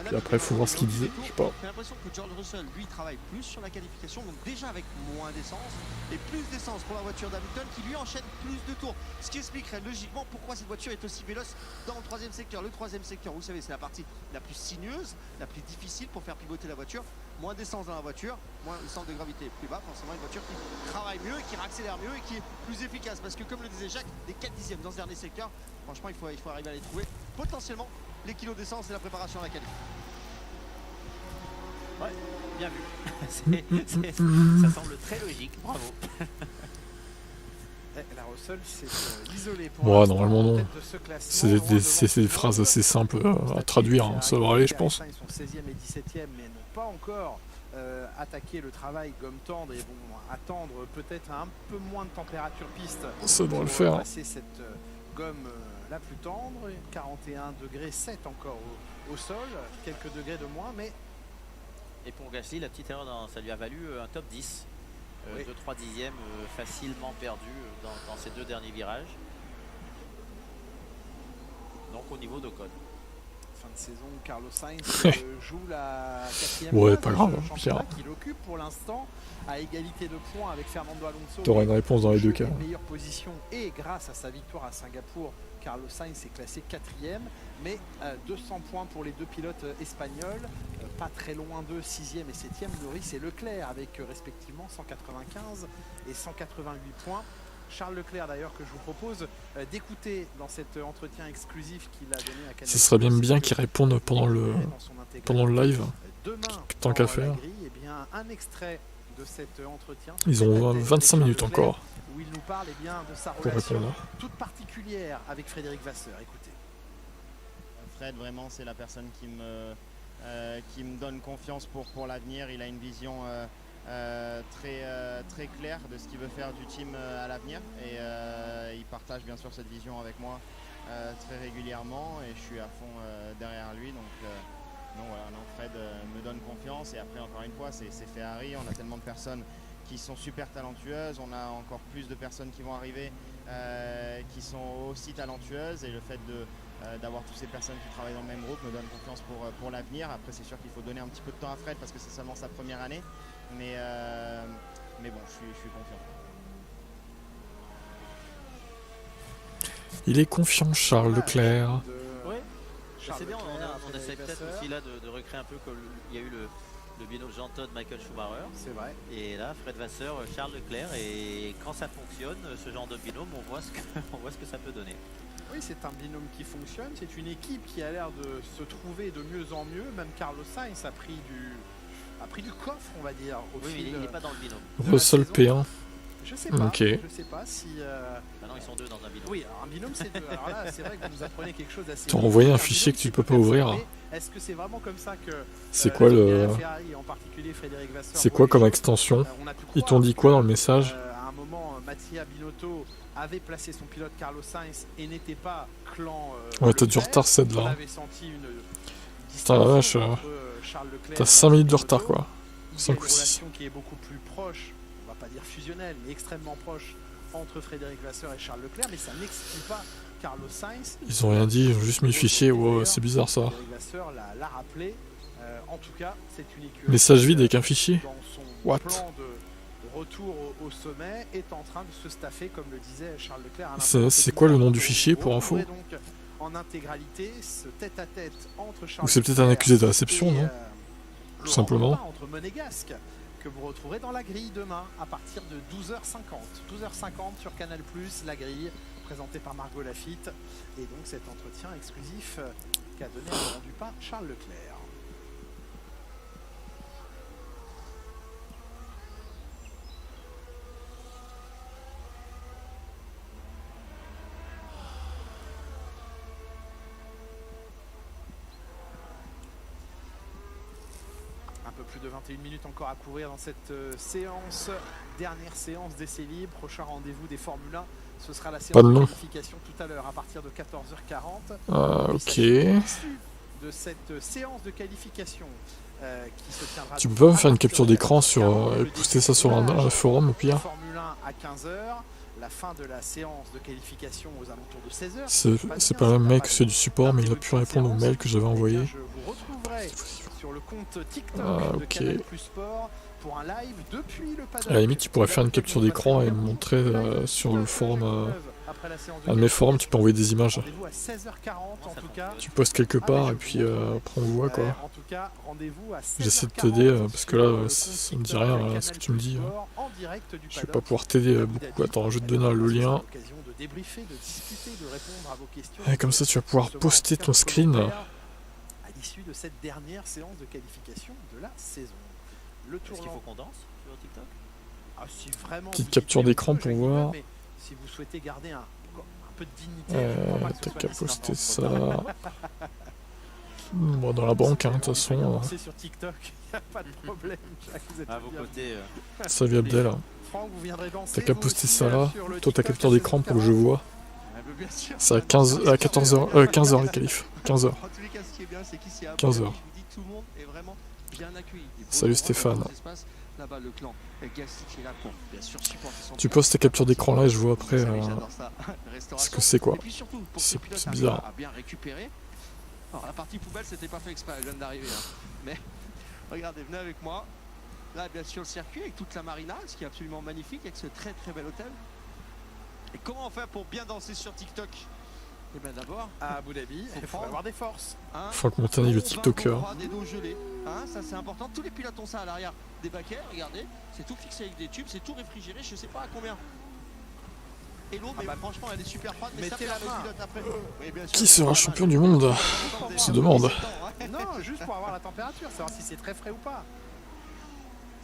Puis après, il faut voir ce qu'il disait. Je sais pas. J'ai l'impression que George Russell, lui, travaille plus sur la qualification, donc déjà avec moins d'essence et plus d'essence pour la voiture d'Hamilton qui lui enchaîne plus de tours. Ce qui expliquerait logiquement pourquoi cette voiture est aussi véloce dans le troisième secteur. Le troisième secteur, vous savez, c'est la partie la plus sinueuse, la plus difficile pour faire pivoter la voiture. Moins d'essence dans la voiture, moins le centre de gravité plus bas, forcément une voiture qui travaille mieux, qui accélère mieux et qui est plus efficace. Parce que comme le disait Jacques, des 4 dixièmes dans ce dernier secteur, franchement, il faut arriver à les trouver. Potentiellement, les kilos d'essence et la préparation à la qualif. Ouais, bien vu. Ça semble très logique, bravo. La Russell s'est isolée pour Ouais, normalement non. C'est des phrases assez simples à traduire, hein. Ça va aller je pense. Ils sont 16e et 17e mais n'ont pas encore attaqué le travail gomme tendre et vont attendre peut-être un peu moins de température piste. Ça devrait le faire. Passer cette gomme la plus tendre, 41 degrés 7 encore au sol, quelques degrés de moins, mais... Et pour Gasly, la petite erreur, ça lui a valu un top 10. Oui. 2-3 dixièmes facilement perdus dans ces 2 derniers virages. Donc au niveau d'Ocon. Fin de saison, Carlos Sainz joue la 4e Ouais, place pas de grave, ce championnat pire. qu'il occupe pour l'instant à égalité de points avec Fernando Alonso. T'auras une réponse dans les deux cas. Meilleure position et grâce à sa victoire à Singapour, Carlos Sainz est classé 4e, mais 200 points pour les 2 pilotes espagnols, pas très loin d'eux, 6e et 7e, Norris et Leclerc avec respectivement 195 et 188 points. Charles Leclerc d'ailleurs que je vous propose d'écouter dans cet entretien exclusif qu'il a donné à Canal+. Ça serait bien qu'il réponde pendant le live, tant qu'à faire. Eh bien, un extrait de cet entretien. Ils ont 25 minutes encore où il nous parle eh bien, de sa pour relation répondre. toute particulière avec Frédéric Vasseur. Écoutez. Fred, vraiment, c'est la personne qui me donne confiance pour l'avenir. Il a une vision très claire de ce qu'il veut faire du team à l'avenir. Et il partage bien sûr cette vision avec moi très régulièrement. Et je suis à fond derrière lui. Donc voilà, Fred me donne confiance. Et après, encore une fois, c'est Ferrari. On a tellement de personnes qui sont super talentueuses. On a encore plus de personnes qui vont arriver qui sont aussi talentueuses. Et le fait d'avoir toutes ces personnes qui travaillent dans le même groupe me donne confiance pour l'avenir. Après, c'est sûr qu'il faut donner un petit peu de temps à Fred parce que c'est seulement sa première année. Mais bon, je suis confiant. Il est confiant, Charles Leclerc. Oui, Charles c'est bien, Leclerc, on essaie peut-être Vasseur. aussi là de recréer un peu comme il y a eu le binôme Jean Todt, Michael Schumacher. C'est vrai. Et là, Fred Vasseur, Charles Leclerc. Et quand ça fonctionne, ce genre de binôme, on voit ce que ça peut donner. Oui, c'est un binôme qui fonctionne. C'est une équipe qui a l'air de se trouver de mieux en mieux. Même Carlos Sainz a pris du coffre, on va dire. Au Oui, mais fil il n'est pas dans le binôme. Russell P1. Je sais pas. Ok. Je sais pas si. Maintenant, ils sont 2 dans un binôme. Oui, alors un binôme c'est 2. Alors là, c'est vrai que vous nous apprenez quelque chose d'assez. T'as envoyé un nouveau. fichier que tu peux binôme, pas c'est ouvrir. peut-être mais Est-ce que c'est vraiment comme ça que. C'est quoi le. Ferrari, en particulier Frédéric Vasseur, C'est quoi comme extension? on a pu Ils croire t'ont dit quoi dans le que, message? à un moment, Mattia Binotto avait placé son pilote Carlos Sainz et n'était pas clan. Ouais, t'as du Leclerc. retard, Ced, là. On avait senti une. Putain, la vache, t'as 5 minutes de retard, quoi. Il y a 5 une ou 6. relation qui est beaucoup plus proche, on va pas dire fusionnelle, mais extrêmement proche entre Frédéric Vasseur et Charles Leclerc, mais ça n'exclut pas Carlos Sainz. Ils ont rien dit, ils ont juste mis le fichier. Wow, c'est bizarre ça. Frédéric Vasseur l'a rappelé. En tout cas, c'est une écurie. Message vide avec un fichier. Dans son What? plan de retour au sommet, est en train de se staffer, comme le disait Charles Leclerc. C'est quoi le nom du fichier pour info? Donc, en intégralité, ce tête-à-tête entre Charles Ou c'est peut-être un Leclerc accusé de réception, et, non? Laurent Tout simplement. Motin, entre Monégasque, que vous retrouverez dans la grille demain à partir de 12h50. 12h50 sur Canal+, la grille présentée par Margot Lafitte. Et donc cet entretien exclusif qu'a donné à Laurent Dupin Charles Leclerc. Un peu plus de 21 minutes encore à courir dans cette séance, dernière séance d'essai libre. Prochain rendez-vous des Formule 1, ce sera la séance de qualification tout à l'heure à partir de 14h40. Ok. De cette séance de qualification qui se tiendra. Tu peux pas me faire une capture d'écran sur et poster ça sur un forum au pire? Formule 1 à 15h, la fin de la séance de qualification aux alentours de 16h. C'est pas le même mec que c'est du support, mais il a pu répondre au mail que j'avais envoyé. Je vous retrouverai sur le compte TikTok de Canal+ Sport pour un live depuis le paddock. À la limite, tu pourrais faire une capture d'écran et me montrer sur le forum. Un de mes forums, tu peux envoyer des images. Rendez-vous à 16h40 en tout cas. Tu postes quelque part et puis après on voit quoi. En tout cas, rendez-vous à 16h40. J'essaie de t'aider parce que là, ça me dit rien ce que tu me dis. Je vais pas pouvoir t'aider beaucoup. Attends, je vais te donner le lien. Et comme ça, tu vas pouvoir poster ton screen. À l'issue de cette dernière séance de qualification de la saison. Est-ce qu'il faut qu'on danse sur TikTok? Si vraiment petite capture d'écran pour voir. Mais si vous souhaitez garder un peu de dignité, t'as qu'à poster ça. Bon, dans la banque, hein, de toute façon. C'est sur TikTok, y a pas de problème. À vos côtés. Salut Abdel. Franck, vous viendrez danser. T'as qu'à poster ça là. Toi, ta capture d'écran pour que je vois. bien sûr. C'est à 14h, 15h les qualifs. 15h. En tous les cas, ce qui est bien, c'est qu'ici à 15h. Je vous dis, tout le monde est vraiment bien accueilli. Salut Stéphane. Là-bas, le clan Gasly qui est là pour bien sûr supporter son Tu postes tes captures d'écran là et je vois après j'adore ça. ce que c'est quoi. Et puis surtout, pour que C'est les pilotes c'est bizarre. arrivent à bien récupérer. Alors la partie poubelle, c'était pas fait exprès, elle vient d'arriver. Hein. Mais regardez, venez avec moi. Là, bien sûr, le circuit avec toute la marina, ce qui est absolument magnifique, avec ce très très bel hôtel. Et comment on fait pour bien danser sur TikTok? Et bien d'abord, À Abu Dhabi, il faut avoir des forces. hein, Franck Montagny, le TikToker. des dos gelés, hein, ça c'est important. Tous les pilotes ont ça à l'arrière des baquets, regardez, c'est tout fixé avec des tubes, c'est tout réfrigéré, je sais pas à combien. Et l'eau, mais franchement, elle est super froide, mais ça mettez fait la la main. pilote après. Oui, bien sûr. Qui sera champion du monde? On se demande. Non, juste pour avoir la température, savoir si c'est très frais ou pas.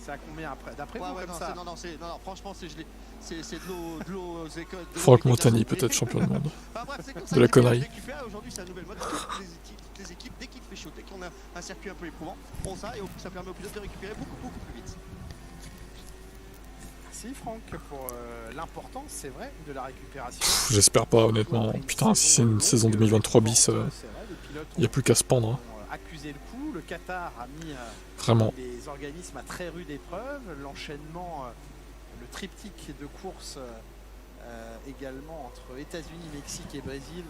C'est à combien après? D'après Ouais, vous, ouais, comme non, ça non, franchement, c'est gelé. C'est de l'eau zécode. Franck Montagny peut-être champion du monde. Enfin, bref, c'est comme ça De la que les connerie. pilotes récupèrent. Aujourd'hui, c'est la nouvelle mode. Toutes les équipes, dès qu'il fait chaud, dès qu'on a un circuit un peu éprouvant, font ça et ça permet aux pilotes de récupérer beaucoup plus vite. Merci Franck pour l'importance, c'est vrai, de la récupération. J'espère pas honnêtement. Putain, si c'est une saison 2023 bis, il n'y a plus qu'à se pendre. Hein. Accusé le coup, le Qatar a mis Vraiment. les organismes à très rude épreuve, l'enchaînement, le triptyque de course également entre États-Unis, Mexique et Brésil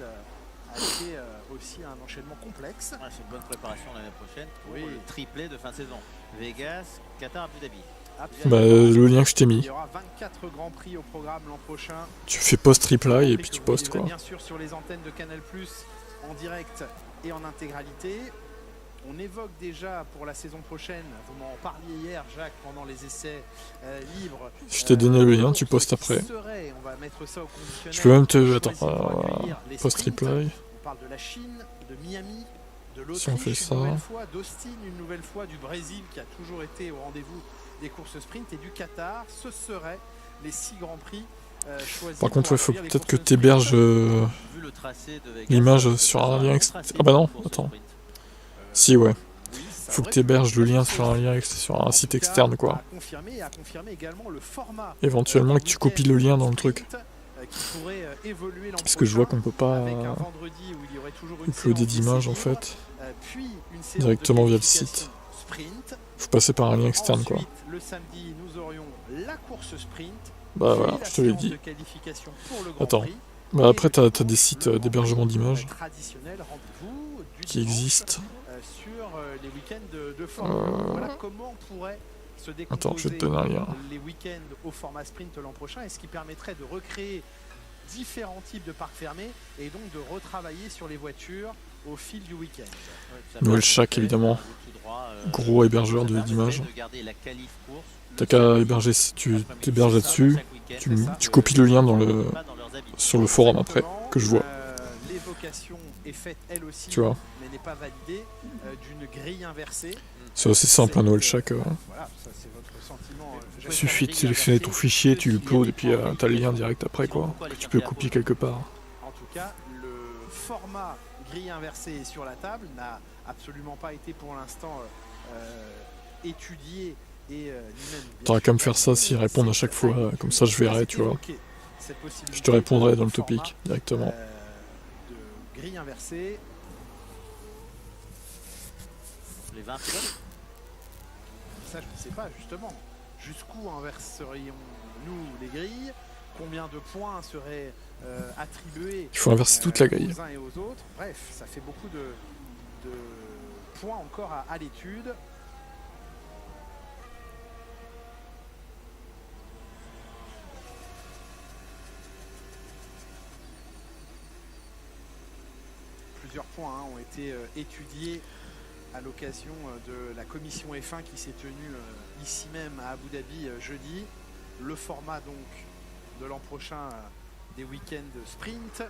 a été aussi un enchaînement complexe. Ouais, c'est une bonne préparation l'année prochaine pour Oui. le triplé de fin de saison. Vegas, Qatar, Abu Dhabi. Bah, le lien que je t'ai Il mis. y aura 24 grands prix au programme l'an prochain. Tu fais post-reply et puis tu Vous postes vivrez quoi. Bien sûr sur les antennes de Canal+, en direct et en intégralité. On évoque déjà pour la saison prochaine, vous m'en parliez hier Jacques pendant les essais libres. Je t'ai donné le lien, tu postes après. On va mettre ça au conditionnel. Je peux même te... Choisi Attends, pour accueillir les sprints. post-reply. On parle de la Chine, de Miami, de l'Autriche Si on fait ça. une nouvelle fois, d'Austin une nouvelle fois, du Brésil qui a toujours été au rendez-vous des courses sprint et du Qatar. Ce seraient les 6 grands prix choisis. Par contre, pour il faut accueillir les peut-être que courses tu héberges sprint. Vu le tracé de Vegas, l'image sur un lien externe. Ah bah non, attends. Si, ouais. Oui, ça Faut que aurait tu héberges pu le être lien possible. sur un lien sur En un tout site cas, externe quoi. À confirmer et à confirmer également le format. Éventuellement que tu copies le lien dans le truc. Qui pourrait évoluer l'an Parce que je vois prochain, qu'on peut pas avec un vendredi où il y aurait toujours une uploader séance d'images en d'essais libres, fait. puis une séance Directement de via le qualification site. Sprint. Faut passer par un lien externe quoi. Ensuite, le samedi, nous aurions la course sprint. Bah puis voilà, la je te l'ai séance dit. de qualification pour le Grand Attends. Prix. Bah après Et t'as des sites d'hébergement d'images traditionnel rendez-vous du qui dimanche, existent. sur les week-ends de Formule 1. Voilà comment pourrait se décomposer Attends, je vais te donner un lien. les week-ends au format sprint l'an prochain, et ce qui permettrait de recréer différents types de parcs fermés et donc de retravailler sur les voitures au fil du week-end. Noël Shack évidemment. Gros hébergeur d'images. T'as qu'à héberger, tu t'héberges là-dessus, tu copies le lien dans le, sur le forum après, que je vois. L'évocation est faite elle aussi, Tu vois. mais n'est pas validée, d'une grille inversée. C'est assez simple un Noël Shack. Voilà, ça c'est votre sentiment. Il suffit de sélectionner ton fichier, tu uploads et puis t'as le lien direct après quoi. Que tu peux copier quelque part. En tout cas, le format grille inversée est sur la table, n'a absolument pas été pour l'instant étudié et ni même. T'auras qu'à me faire ça s'ils répondent à chaque fois, comme ça je verrai, tu vois. Je te répondrai dans le topic directement. De grille inversée. Les 20 pilotes. Ça, je ne sais pas justement. Jusqu'où inverserions-nous les grilles? Combien de points seraient attribués? Il faut inverser toute la grille. Aux uns et aux autres. Bref, ça fait beaucoup de points encore à l'étude. Plusieurs points ont été étudiés à l'occasion de la commission F1 qui s'est tenue ici même à Abu Dhabi jeudi. Le format donc de l'an prochain des week-ends sprint.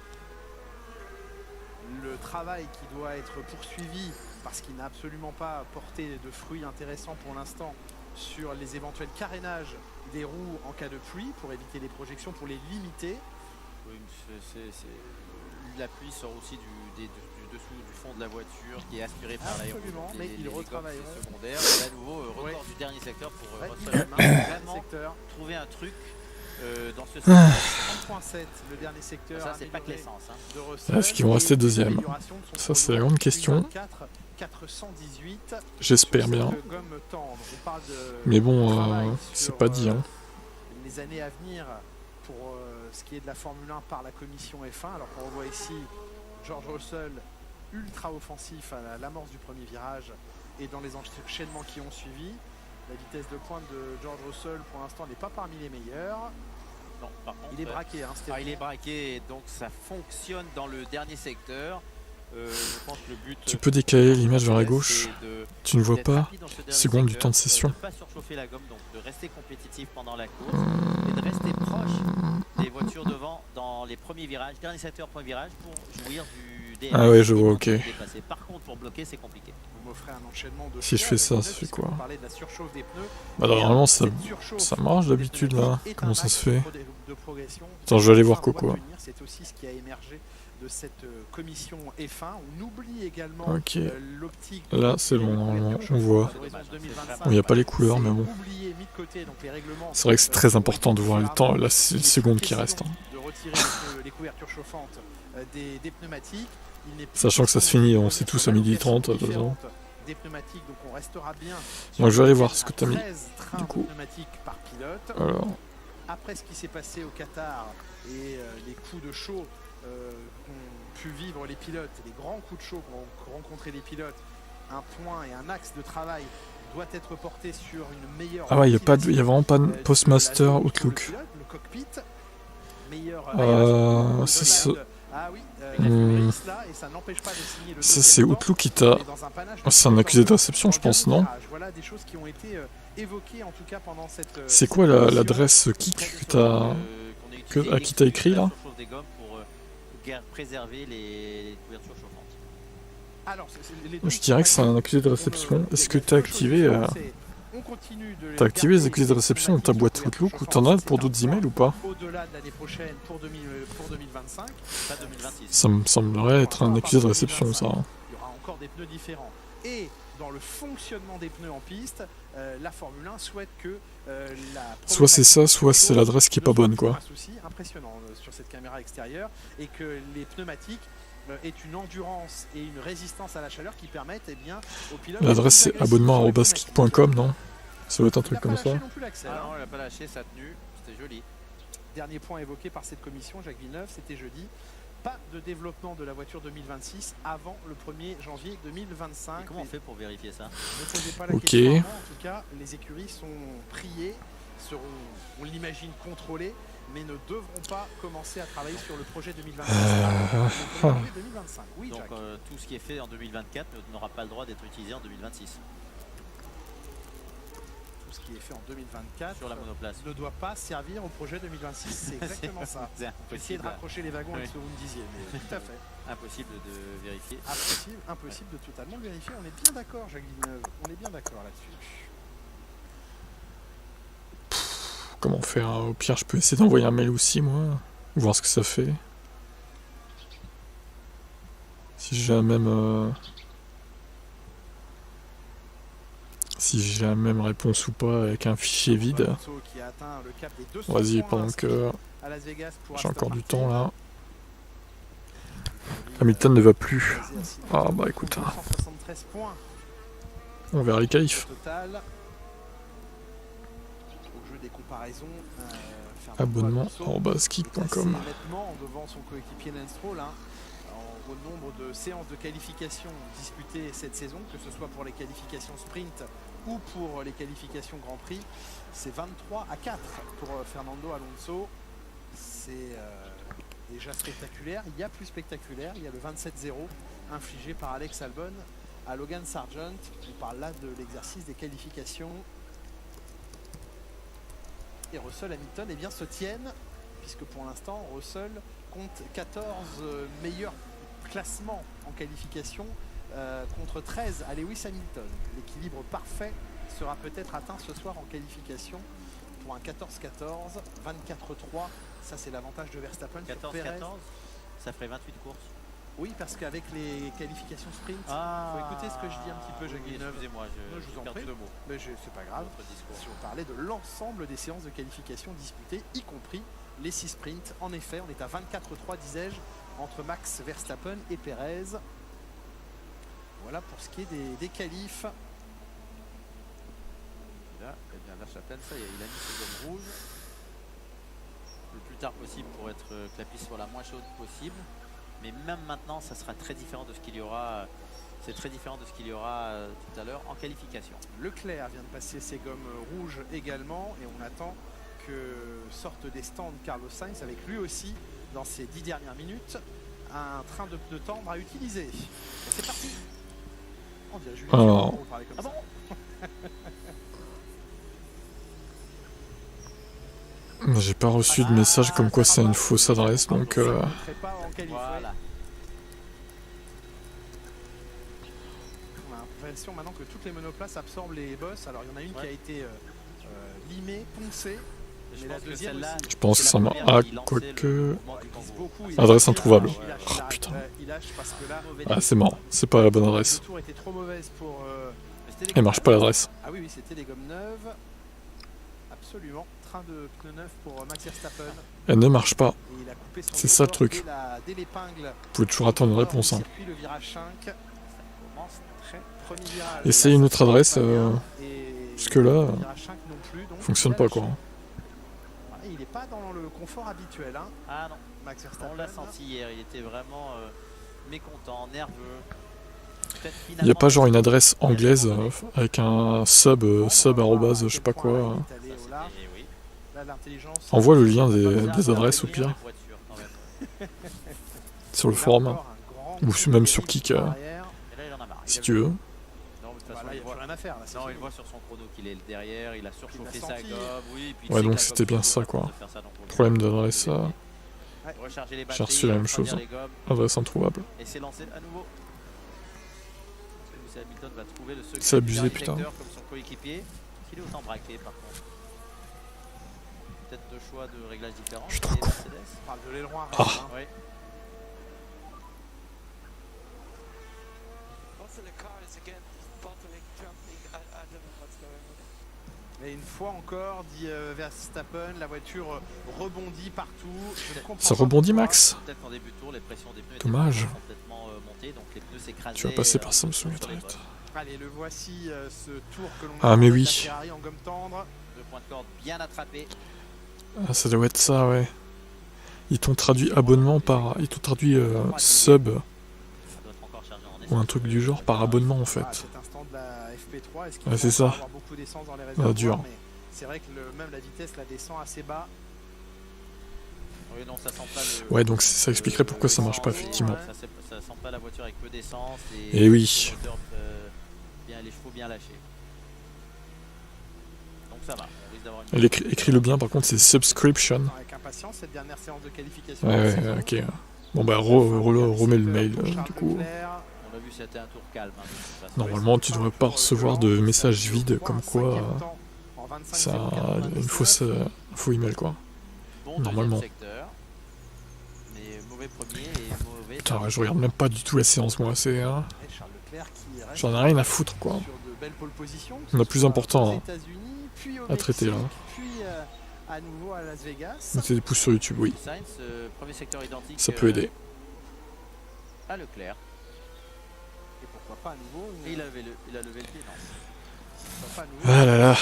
Le travail qui doit être poursuivi parce qu'il n'a absolument pas porté de fruits intéressants pour l'instant sur les éventuels carénages des roues en cas de pluie pour éviter les projections, pour les limiter. Oui, l'appui sort aussi du dessous du fond de la voiture qui est aspiré par l'aéro. Absolument, mais il retravaille secondaire. Et à nouveau, record du dernier secteur pour Ouais, vraiment secteur. trouver un truc dans ce 30.7, le dernier secteur. Ça, c'est pas que l'essence. Est-ce qu'ils vont rester deuxième? Ça, c'est la grande question. 418. J'espère bien. Mais bon, c'est pas dit. Hein. Les années à venir pour ce qui est de la Formule 1 par la commission F1. Alors qu'on revoit ici George Russell ultra offensif à l'amorce du premier virage et dans les enchaînements qui ont suivi. La vitesse de pointe de George Russell pour l'instant n'est pas parmi les meilleurs. Non, par contre, il est braqué. Hein, il est braqué, donc ça fonctionne dans le dernier secteur. Je pense que le but, tu peux décaler l'image vers la gauche. Tu ne vois pas seconde du temps de session. De ne pas surchauffer la gomme, donc de rester compétitif pendant la course et de rester proche des voitures devant dans les premiers virages, dernier secteur, premier virage pour jouir du DRS. Ah ouais, je vois, ok. Par contre, pour bloquer, c'est compliqué. Vous m'offrez un enchaînement de si je fais ça, ça fait quoi? De la surchauffe des pneus. Bah normalement ça marche d'habitude là. Comment ça se fait? Attends, je vais aller voir Coco. C'est aussi ce qui a émergé de cette commission F1. On oublie également l'optique. Là c'est bon, normalement on voit. Bon, il n'y a pas les couleurs, mais bon. C'est vrai que c'est très important de voir le temps, la seconde qui reste. Hein. De retirer les couvertures chauffantes des pneumatiques. Sachant que ça se finit, on sait tous à 12h30 de toute façon. Des pneumatiques, donc on restera bien. Moi je vais aller voir ce que tu as mis. Du coup. Par pilote. Alors. Après ce qui s'est passé au Qatar et les coups de chaud qu'ont pu vivre les pilotes, les grands coups de chaud qu'ont rencontré les pilotes, un point et un axe de travail doit être porté sur une meilleure. Ah ouais, il y a vraiment pas de Postmaster Outlook. Le cockpit, meilleur. C'est ça. Ah oui, ça c'est Outlook qui t'a. C'est un accusé de réception, je pense, non? Voilà des choses qui ont été évoquées en tout cas pendant cette. C'est quoi l'adresse kick que t'as à qui t'as écrit là? Pour préserver les couvertures chauffantes. Alors, je dirais que c'est un accusé de réception. Est-ce que t'as activé les accusés de réception dans ta boîte Outlook ou t'en as pour d'autres emails ou pas? Au-delà de l'année prochaine pour 2025, pas 2026. Ça me semblerait être un accusé de réception, ça. Il y aura encore des pneus différents. Et dans le fonctionnement des pneus en piste, la Formule 1 souhaite que soit c'est ça, soit c'est l'adresse qui est pas bonne, quoi. Un souci impressionnant sur cette caméra extérieure et que les pneumatiques aient une endurance et une résistance à la chaleur qui permettent aux pilotes. L'adresse c'est abonnement@skick.com, non? Ça doit être un truc comme ça. Ah non, il n'a pas lâché, ça a tenu, c'était joli. Dernier point évoqué par cette commission, Jacques Villeneuve, c'était jeudi. Pas de développement de la voiture 2026 avant le 1er janvier 2025. Et comment on fait pour vérifier ça? Ne posez pas la question. En tout cas, les écuries sont priées, seront, on l'imagine, contrôlées, mais ne devront pas commencer à travailler sur le projet 2026 avant 2025. Oui, donc Jacques. Tout ce qui est fait en 2024 n'aura pas le droit d'être utilisé en 2026. Ce qui est fait en 2024 sur la monoplace ne doit pas servir au projet 2026. C'est exactement ça. Essayez de raccrocher les wagons avec ce que vous me disiez. Mais tout à fait. Impossible de vérifier. Impossible de totalement le vérifier. On est bien d'accord, Jacques Villeneuve. On est bien d'accord là-dessus. Comment faire? Au pire, je peux essayer d'envoyer un mail aussi, moi. Voir ce que ça fait. Si j'ai la même... Si j'ai la même réponse ou pas avec un fichier vide. Vas-y, pendant que j'ai encore du temps là. Hamilton ne va plus. Ah bah écoute. On verra les qualifs. Abonnement@skick.com. Devant son coéquipier Lance Stroll, au nombre de séances de qualification disputées cette saison, que ce soit pour les qualifications sprint ou pour les qualifications Grand Prix, c'est 23-4 pour Fernando Alonso. C'est déjà spectaculaire. Il y a plus spectaculaire, il y a le 27-0 infligé par Alex Albon à Logan Sargent. On parle là de l'exercice des qualifications. Et Russell Hamilton se tiennent, puisque pour l'instant Russell compte 14 meilleurs classements en qualification contre 13 à Lewis Hamilton. L'équilibre parfait sera peut-être atteint ce soir en qualification pour un 14-14, 24-3. Ça c'est l'avantage de Verstappen. 14-14, ça ferait 28 courses. Oui, parce qu'avec les qualifications sprint, il faut écouter ce que je dis un petit peu, Jacques Villeneuve. Excusez-moi, je vous en prie. de mots. Mais c'est pas grave. Si on parlait de l'ensemble des séances de qualification disputées, y compris les 6 sprints. En effet, on est à 24-3, disais-je, entre Max Verstappen et Perez. Voilà pour ce qui est des qualifs. Là, eh bien, Verstappen, ça y est, il a mis ses gommes rouges le plus tard possible pour être que la piste soit la moins chaude possible. Mais même maintenant, ça sera très différent de ce qu'il y aura. C'est très différent de ce qu'il y aura tout à l'heure en qualification. Leclerc vient de passer ses gommes rouges également et on attend que sorte des stands Carlos Sainz avec lui aussi dans ces 10 dernières minutes un train de pneus tendre à utiliser. C'est parti. On dirait Julien. Alors. On parlait comme ça. J'ai pas reçu de message comme quoi c'est une fausse adresse, donc Voilà. On a l'impression maintenant que toutes les monoplaces absorbent les bosses. Alors il y en a une qui a été limée, poncée. Mais la deuxième là, je pense que ça m'a... Ah, quoique... Adresse introuvable. Oh putain. Ah, c'est mort. C'est pas la bonne adresse. Le tour était trop mauvaise pour... Elle marche pas l'adresse. Ah oui, c'était des gommes neuves. Absolument. Train de pneus neufs pour Max Verstappen. Elle ne marche pas. C'est ça le truc. Dès l'épingle. Vous pouvez toujours attendre une réponse. Hein. Le virage 5. Essayez une autre adresse. Jusque là, fonctionne pas quoi. Il n'est pas dans le confort habituel. Hein. Ah non, Max Verstappen. On l'a senti hier, il était vraiment mécontent, nerveux. Il n'y a pas genre une adresse anglaise avec un sub arrobase je sais pas quoi. Envoie le lien des adresses au pire. Sur le forum. Ou même sur Kik. Si tu veux. Voilà, il n'y a rien à faire. Là, non, il voit sur son chrono qu'il est derrière, il a surchauffé sa gomme. Oui, puis ouais, donc c'était bien ça quoi. Problème d'adresse. J'ai reçu la même chose. Adresse introuvable. Et c'est lancé à nouveau. Hamilton va trouver le c'est abusé putain. Comme son coéquipier. Il est autant braqué par contre. Peut-être 2 choix de réglages différents. Je suis trop con. On parle de l'aileron arrière. Ah. Oui. Et une fois encore, dit Verstappen, la voiture rebondit partout. Ça rebondit Max. Peut-être qu'en début de tour, les pressions des pneus dommage. étaient complètement montées, donc les pneus s'écrasaient. Tu vas passer par Samsung Internet. Allez, le voici ce tour que l'on a mais oui. en gomme tendre. 2 points de corde bien attrapés. Ah, ça doit être ça, ouais. Ils t'ont traduit abonnement par... Ils t'ont traduit sub. Ou un truc du genre par abonnement en fait. Ouais, c'est ça. Ah, dur. C'est vrai que même la vitesse la descend assez bas. Oui, non, ça sent pas le... Ouais, donc ça expliquerait pourquoi ça marche pas effectivement. Ça sent pas la voiture avec peu d'essence. Et oui. Les chevaux bien lâchés. Donc ça va. On risque d'avoir une... Écris-le bien par contre, c'est subscription. Avec impatience, cette dernière séance de qualification. Ouais, ok. Bon bah remets le mail du coup. On a vu c'était un tour calme. Hein, normalement tu devrais pas recevoir de messages vides comme quoi ça une fausse faux email quoi. Bon, normalement. Secteur, mais mauvais premier et mauvais. Putain, je regarde même pas du tout la séance moi, c'est j'en ai rien à foutre quoi. On a plus important à traiter là. À nouveau à Las Vegas. Mettez des pouces sur YouTube, oui. Sainz, premier secteur identique, ça peut aider. À Leclerc. Et pourquoi pas à nouveau et il a levé le pied, non. Ah là là.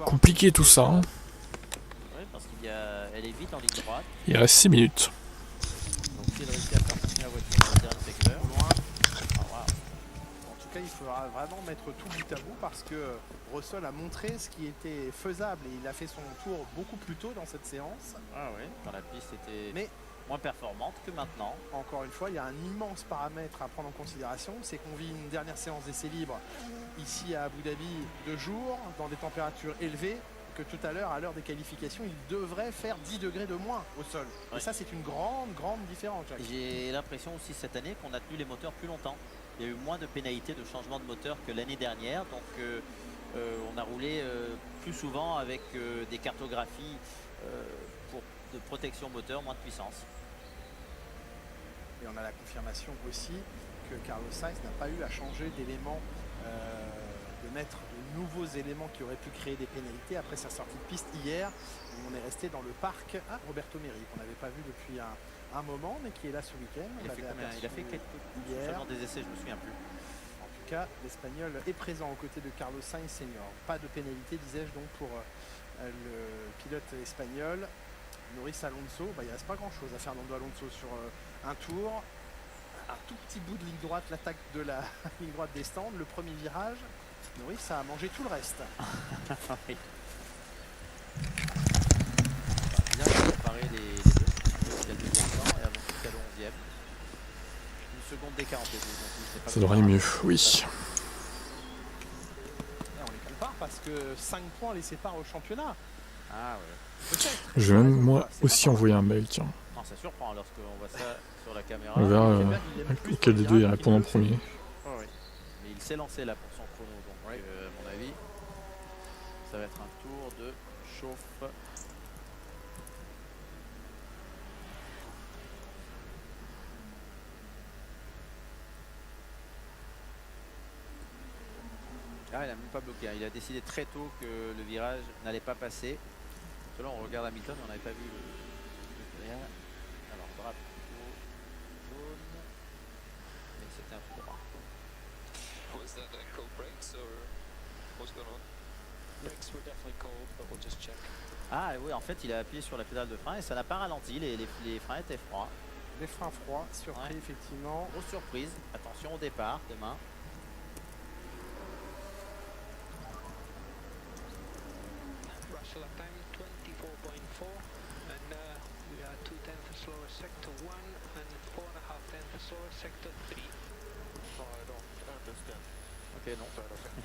Compliqué tout ça. Hein. Oui, parce qu'elle est vite en ligne droite. Il reste 6 minutes. Donc s'il réussit à faire fonctionner la voiture dans le dernier secteur. En tout cas, il faudra vraiment mettre tout bout à bout parce que Russell a montré ce qui était faisable et il a fait son tour beaucoup plus tôt dans cette séance. Ah oui, quand la piste était moins performante que maintenant. Encore une fois, il y a un immense paramètre à prendre en considération, c'est qu'on vit une dernière séance d'essai libre ici à Abu Dhabi de jour, dans des températures élevées, que tout à l'heure des qualifications, il devrait faire 10 degrés de moins au sol. Et ça, c'est une grande différence. J'ai l'impression aussi cette année qu'on a tenu les moteurs plus longtemps. Il y a eu moins de pénalités de changement de moteur que l'année dernière, donc on a roulé plus souvent avec des cartographies de protection moteur, moins de puissance. Et on a la confirmation aussi que Carlos Sainz n'a pas eu à changer d'éléments, de mettre de nouveaux éléments qui auraient pu créer des pénalités après sa sortie de piste hier. Où on est resté dans le parc Roberto Merri, qu'on n'avait pas vu depuis un moment, mais qui est là ce week-end. Il a fait quelques hier. seulement des essais, je me souviens plus. En tout cas, l'Espagnol est présent aux côtés de Carlos Sainz senior. Pas de pénalité, disais-je donc pour le pilote espagnol. Norris Alonso, il ne reste pas grand-chose à Fernando Alonso sur un tour. Un tout petit bout de ligne droite, l'attaque de la ligne droite des stands, le premier virage. Norris a mangé tout le reste. Oui. Bien préparer les deux. Il y a le deuxième temps et Alonso qui est au 11e. Une seconde d'écart en P2. Ça devrait aller mieux, oui. Et on les compare parce que 5 points les séparent au championnat. Ah ouais. Peut-être. Je vais même moi aussi envoyer un mail, tiens. Non, ça surprend lorsqu'on voit ça sur la caméra. On verra auquel des deux il répond en premier. Mais il s'est lancé là pour son chrono, donc à mon avis, ça va être un tour de chauffe. Ah, il n'a même pas bloqué, hein. Il a décidé très tôt que le virage n'allait pas passer. Là, on regarde Hamilton, on n'avait pas vu le derrière. Alors, drapeau jaune. Et c'était un tout droit. Was that cold brakes or what's going on? Brakes were definitely cold, but we'll just check. Ah oui, en fait, il a appuyé sur la pédale de frein et ça n'a pas ralenti. Les freins étaient froids. Les freins froids, surpris effectivement. Grosse surprise. Attention au départ demain. Russell lap time 24.4 and we are 2 tenths slower sector 1 and 4.5 tenths slower sector 3. Oh, I don't understand. Ok, non.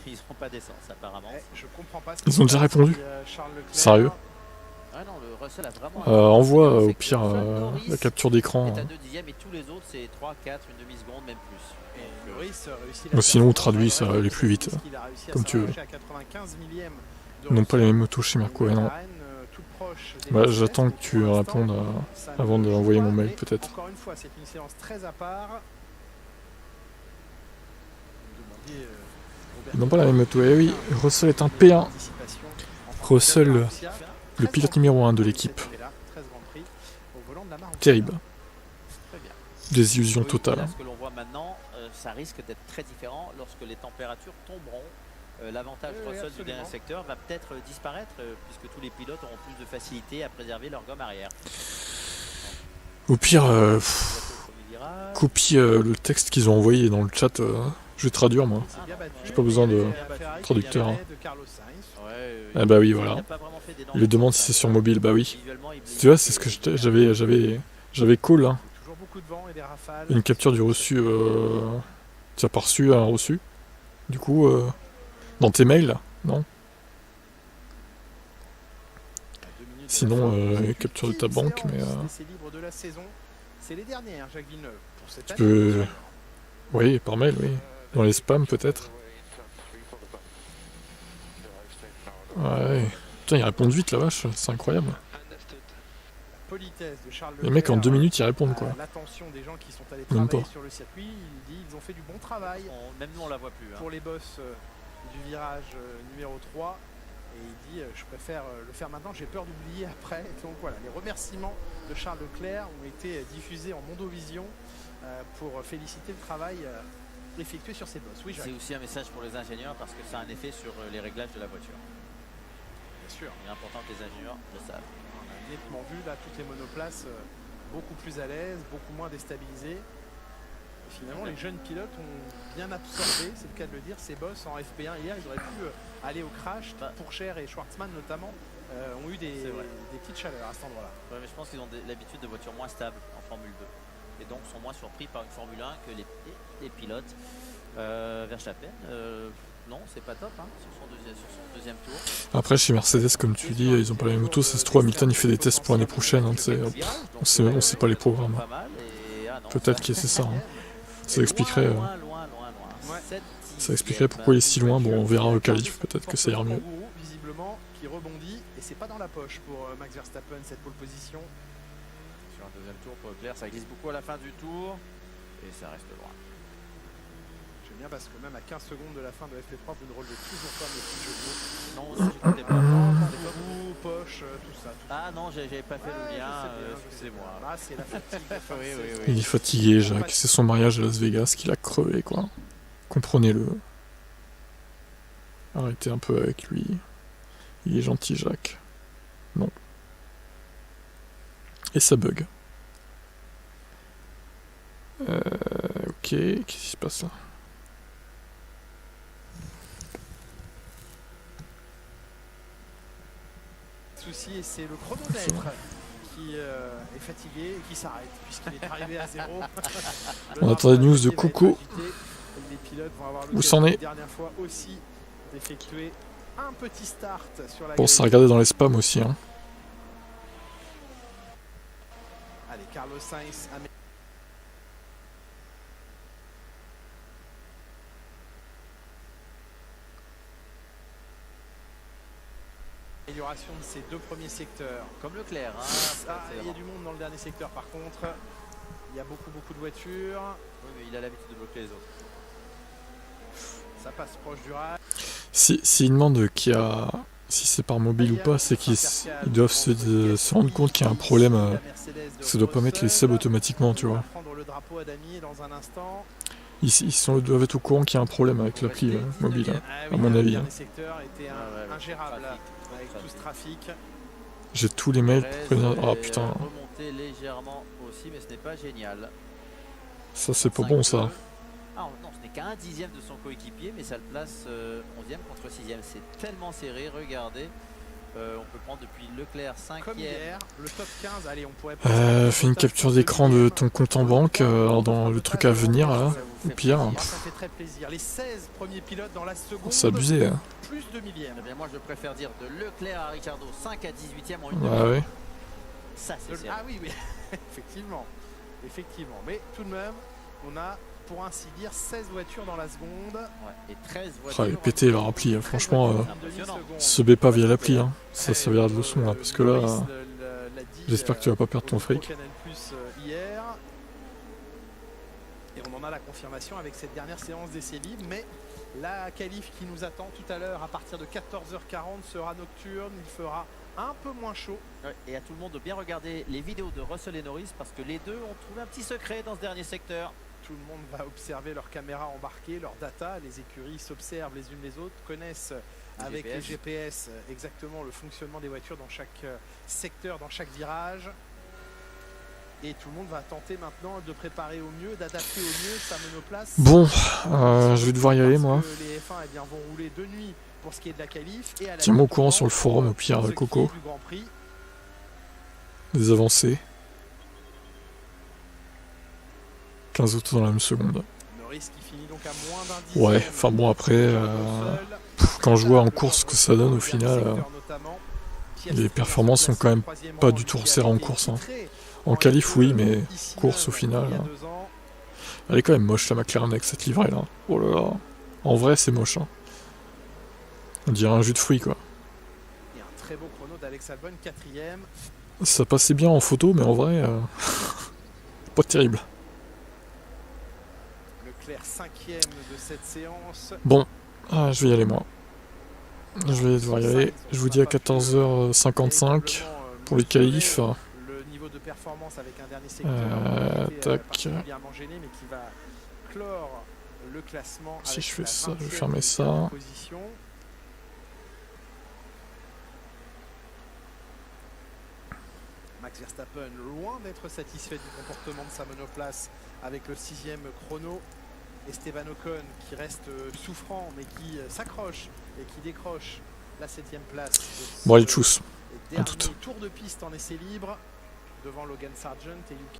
Ils n'ont pas d'essence apparemment. Je comprends pas. Ils ont déjà répondu. Sérieux? Ah non, le Russell a vraiment... Envoie au pire la capture d'écran. est à 2 dixièmes et tous les autres c'est 3, 4, une demi-seconde, même plus. Et Norris réussit Ou sinon, traduit, ça va aller plus vite. Comme tu veux. Non, pas les mêmes motos chez Merco, non. Bah, j'attends que tu répondes avant d'envoyer mon mail, peut-être. Encore une fois, c'est une séance très à part. Non, pas la même moto. Eh oui, Russell est un P1. Russell, le pilote numéro 1 de l'équipe. Terrible. Désillusion totale. Ce que l'on voit maintenant, ça risque d'être très différent lorsque les températures tomberont. L'avantage Russell du dernier secteur va peut-être disparaître puisque tous les pilotes auront plus de facilité à préserver leur gomme arrière. Au pire, copie le texte qu'ils ont envoyé dans le chat. Je vais traduire moi. J'ai pas besoin de traducteur. Hein. Ah bah oui, voilà. Il lui demande si c'est sur mobile. Bah oui. Tu vois, c'est ce que j'avais call. Hein. Une capture du reçu. Tu as pas reçu un reçu. Du coup, dans tes mails, non? Sinon, capture de ta banque, mais. Tu peux. Oui, par mail, oui. Dans les spams, peut-être. Ouais. Putain, ils répondent vite, la vache, c'est incroyable. Les mecs, en 2 minutes, ils répondent, quoi. L'attention des gens qui sont allés Même travailler pas. sur le circuit, il dit ils ont fait du bon travail. Même nous, on la voit plus. Pour les boss du virage numéro 3. Et il dit je préfère le faire maintenant, j'ai peur d'oublier après. Donc voilà, les remerciements de Charles Leclerc ont été diffusés en Mondovision pour féliciter le travail effectué sur ces boss. Oui, c'est aussi un message pour les ingénieurs parce que ça a un effet sur les réglages de la voiture. Bien sûr. Il est important que les ingénieurs le savent. On a nettement vu là toutes les monoplaces beaucoup plus à l'aise, beaucoup moins déstabilisées. Et finalement, les jeunes pilotes ont bien absorbé, c'est le cas de le dire, ces boss en FP1. Hier, ils auraient pu aller au crash. Pourcher et Schwartzmann notamment ont eu des petites chaleurs à cet endroit-là. Ouais, mais je pense qu'ils ont l'habitude de voitures moins stables en Formule 2. Et donc sont moins surpris par une Formule 1 que les pilotes. Verstappen, non, c'est pas top hein, sur son deuxième tour. Après, chez Mercedes, comme tu dis, ils ont pas la même moto. Ça se trouve, Hamilton il fait des tests pour l'année prochaine. Hein, on sait pas les programmes. Peut-être que c'est ça. Hein. Ça expliquerait. Ça expliquerait pourquoi il est si loin. Bon, on verra au qualif. Peut-être que ça ira mieux. Visiblement, qui rebondit et c'est pas dans la poche pour Max Verstappen cette pole position. sur un deuxième tour pour Leclerc. Ça glisse beaucoup à la fin du tour et ça reste droit. J'aime bien parce que même à 15 secondes de la fin de FP3, vous ne relevez toujours pas mes petits jeux de mots. Non, aussi, je comptais pas. Vous, poche, tout ça. Ah non, j'avais pas fait le lien, excusez-moi. Là, c'est la fatigue. Oui. Il est fatigué, Jacques. C'est son mariage à Las Vegas qui l'a crevé, quoi. Comprenez-le. Arrêtez un peu avec lui. Il est gentil, Jacques. Non. Et ça bug. Ok, qu'est-ce qui se passe là? Souci, et c'est le chronomètre qui est fatigué et qui s'arrête puisqu'il est arrivé à 0. On attend des news de Coco. Les pilotes vont avoir Où c'en est? la dernière fois aussi d'effectuer un petit start sur la Bon, ça regarder dans les spams aussi, hein. Allez, Carlos Sainz. Amélioration de ces deux premiers secteurs. Comme Leclerc. Hein, Il y a du monde dans le dernier secteur par contre. Il y a beaucoup de voitures. Oui, mais il a l'habitude de bloquer les autres. Ça passe proche du rail. S'ils demandent si c'est par mobile ou pas, c'est qu'ils doivent se rendre compte qu'il y a un problème. Ça doit pas mettre les subs automatiquement, tu vois. Ils doivent être au courant qu'il y a un problème avec l'appli mobile, à mon avis. Le secteur était ingérable avec tout ce trafic. J'ai tous les mails pour prévenir. Ah putain. Remonter légèrement aussi, mais ce n'est pas génial. Ça c'est pas bon ça. Ah non, ce n'est qu'un dixième de son coéquipier, mais ça le place 11e contre 6e. C'est tellement serré, regardez. On peut prendre depuis Leclerc 5e. Comme hier, le top 15, allez, on pourrait fais une capture d'écran de ton compte en banque dans le truc à venir là. Au pire. Ça fait très plaisir. Les 16 premiers pilotes dans la seconde. C'est abusé. Hein. Plus de millième. Eh bien, moi je préfère dire de Leclerc à Ricciardo 5 à 18e en une Ouais, ouais. Ça c'est serré. Ah oui, effectivement. Effectivement. Mais tout de même, on a pour ainsi dire 16 voitures dans la seconde. Ouais, et 13 voitures. Il est pété leur appli, hein. Franchement, se baie pas via l'appli, hein. Ça servira de leçon là, parce que là, j'espère que tu vas pas perdre ton fric. Hier. Et on en a la confirmation avec cette dernière séance d'essai libre, mais la qualif qui nous attend tout à l'heure à partir de 14h40 sera nocturne, il fera un peu moins chaud. Ouais, et à tout le monde de bien regarder les vidéos de Russell et Norris parce que les deux ont trouvé un petit secret dans ce dernier secteur. Tout le monde va observer leurs caméras embarquées, leurs data, les écuries s'observent les unes les autres, connaissent avec les GPS exactement le fonctionnement des voitures dans chaque secteur, dans chaque virage. Et tout le monde va tenter maintenant de préparer au mieux, d'adapter au mieux sa monoplace. Bon, je vais devoir y aller moi. Les F1 eh bien, vont rouler de nuit pour ce qui est de la qualif. Tiens-moi au courant sur le forum au pire, Coco. Des avancées. 15 autos dans la même seconde. Ouais, enfin bon après, quand je vois en course ce que ça donne au final, les performances sont quand même pas du tout resserrées en course. Hein. En qualif oui, mais course au final. Elle est quand même moche la McLaren avec cette livrée là. Oh là là. En vrai c'est moche. Hein. On dirait un jus de fruits quoi. Et un très beau chrono d'Alex Albon, 4e. Ça passait bien en photo, mais en vrai, pas terrible. Leclerc 5e de cette séance. Bon, je vais y aller moi. Je vais devoir y aller. Je vous dis à 14h55 pour les qualifs. Le niveau de performance avec un dernier secteur tac. particulièrement gêné, mais qui va clore le classement. Si je fais ça, je vais fermer ça. Max Verstappen loin d'être satisfait du comportement de sa monoplace avec le 6e chrono. Esteban Ocon qui reste souffrant mais qui s'accroche et qui décroche la 7e place. Bon allez tchuss. Dernier tour de piste en essai libre devant Logan Sargent et Yuki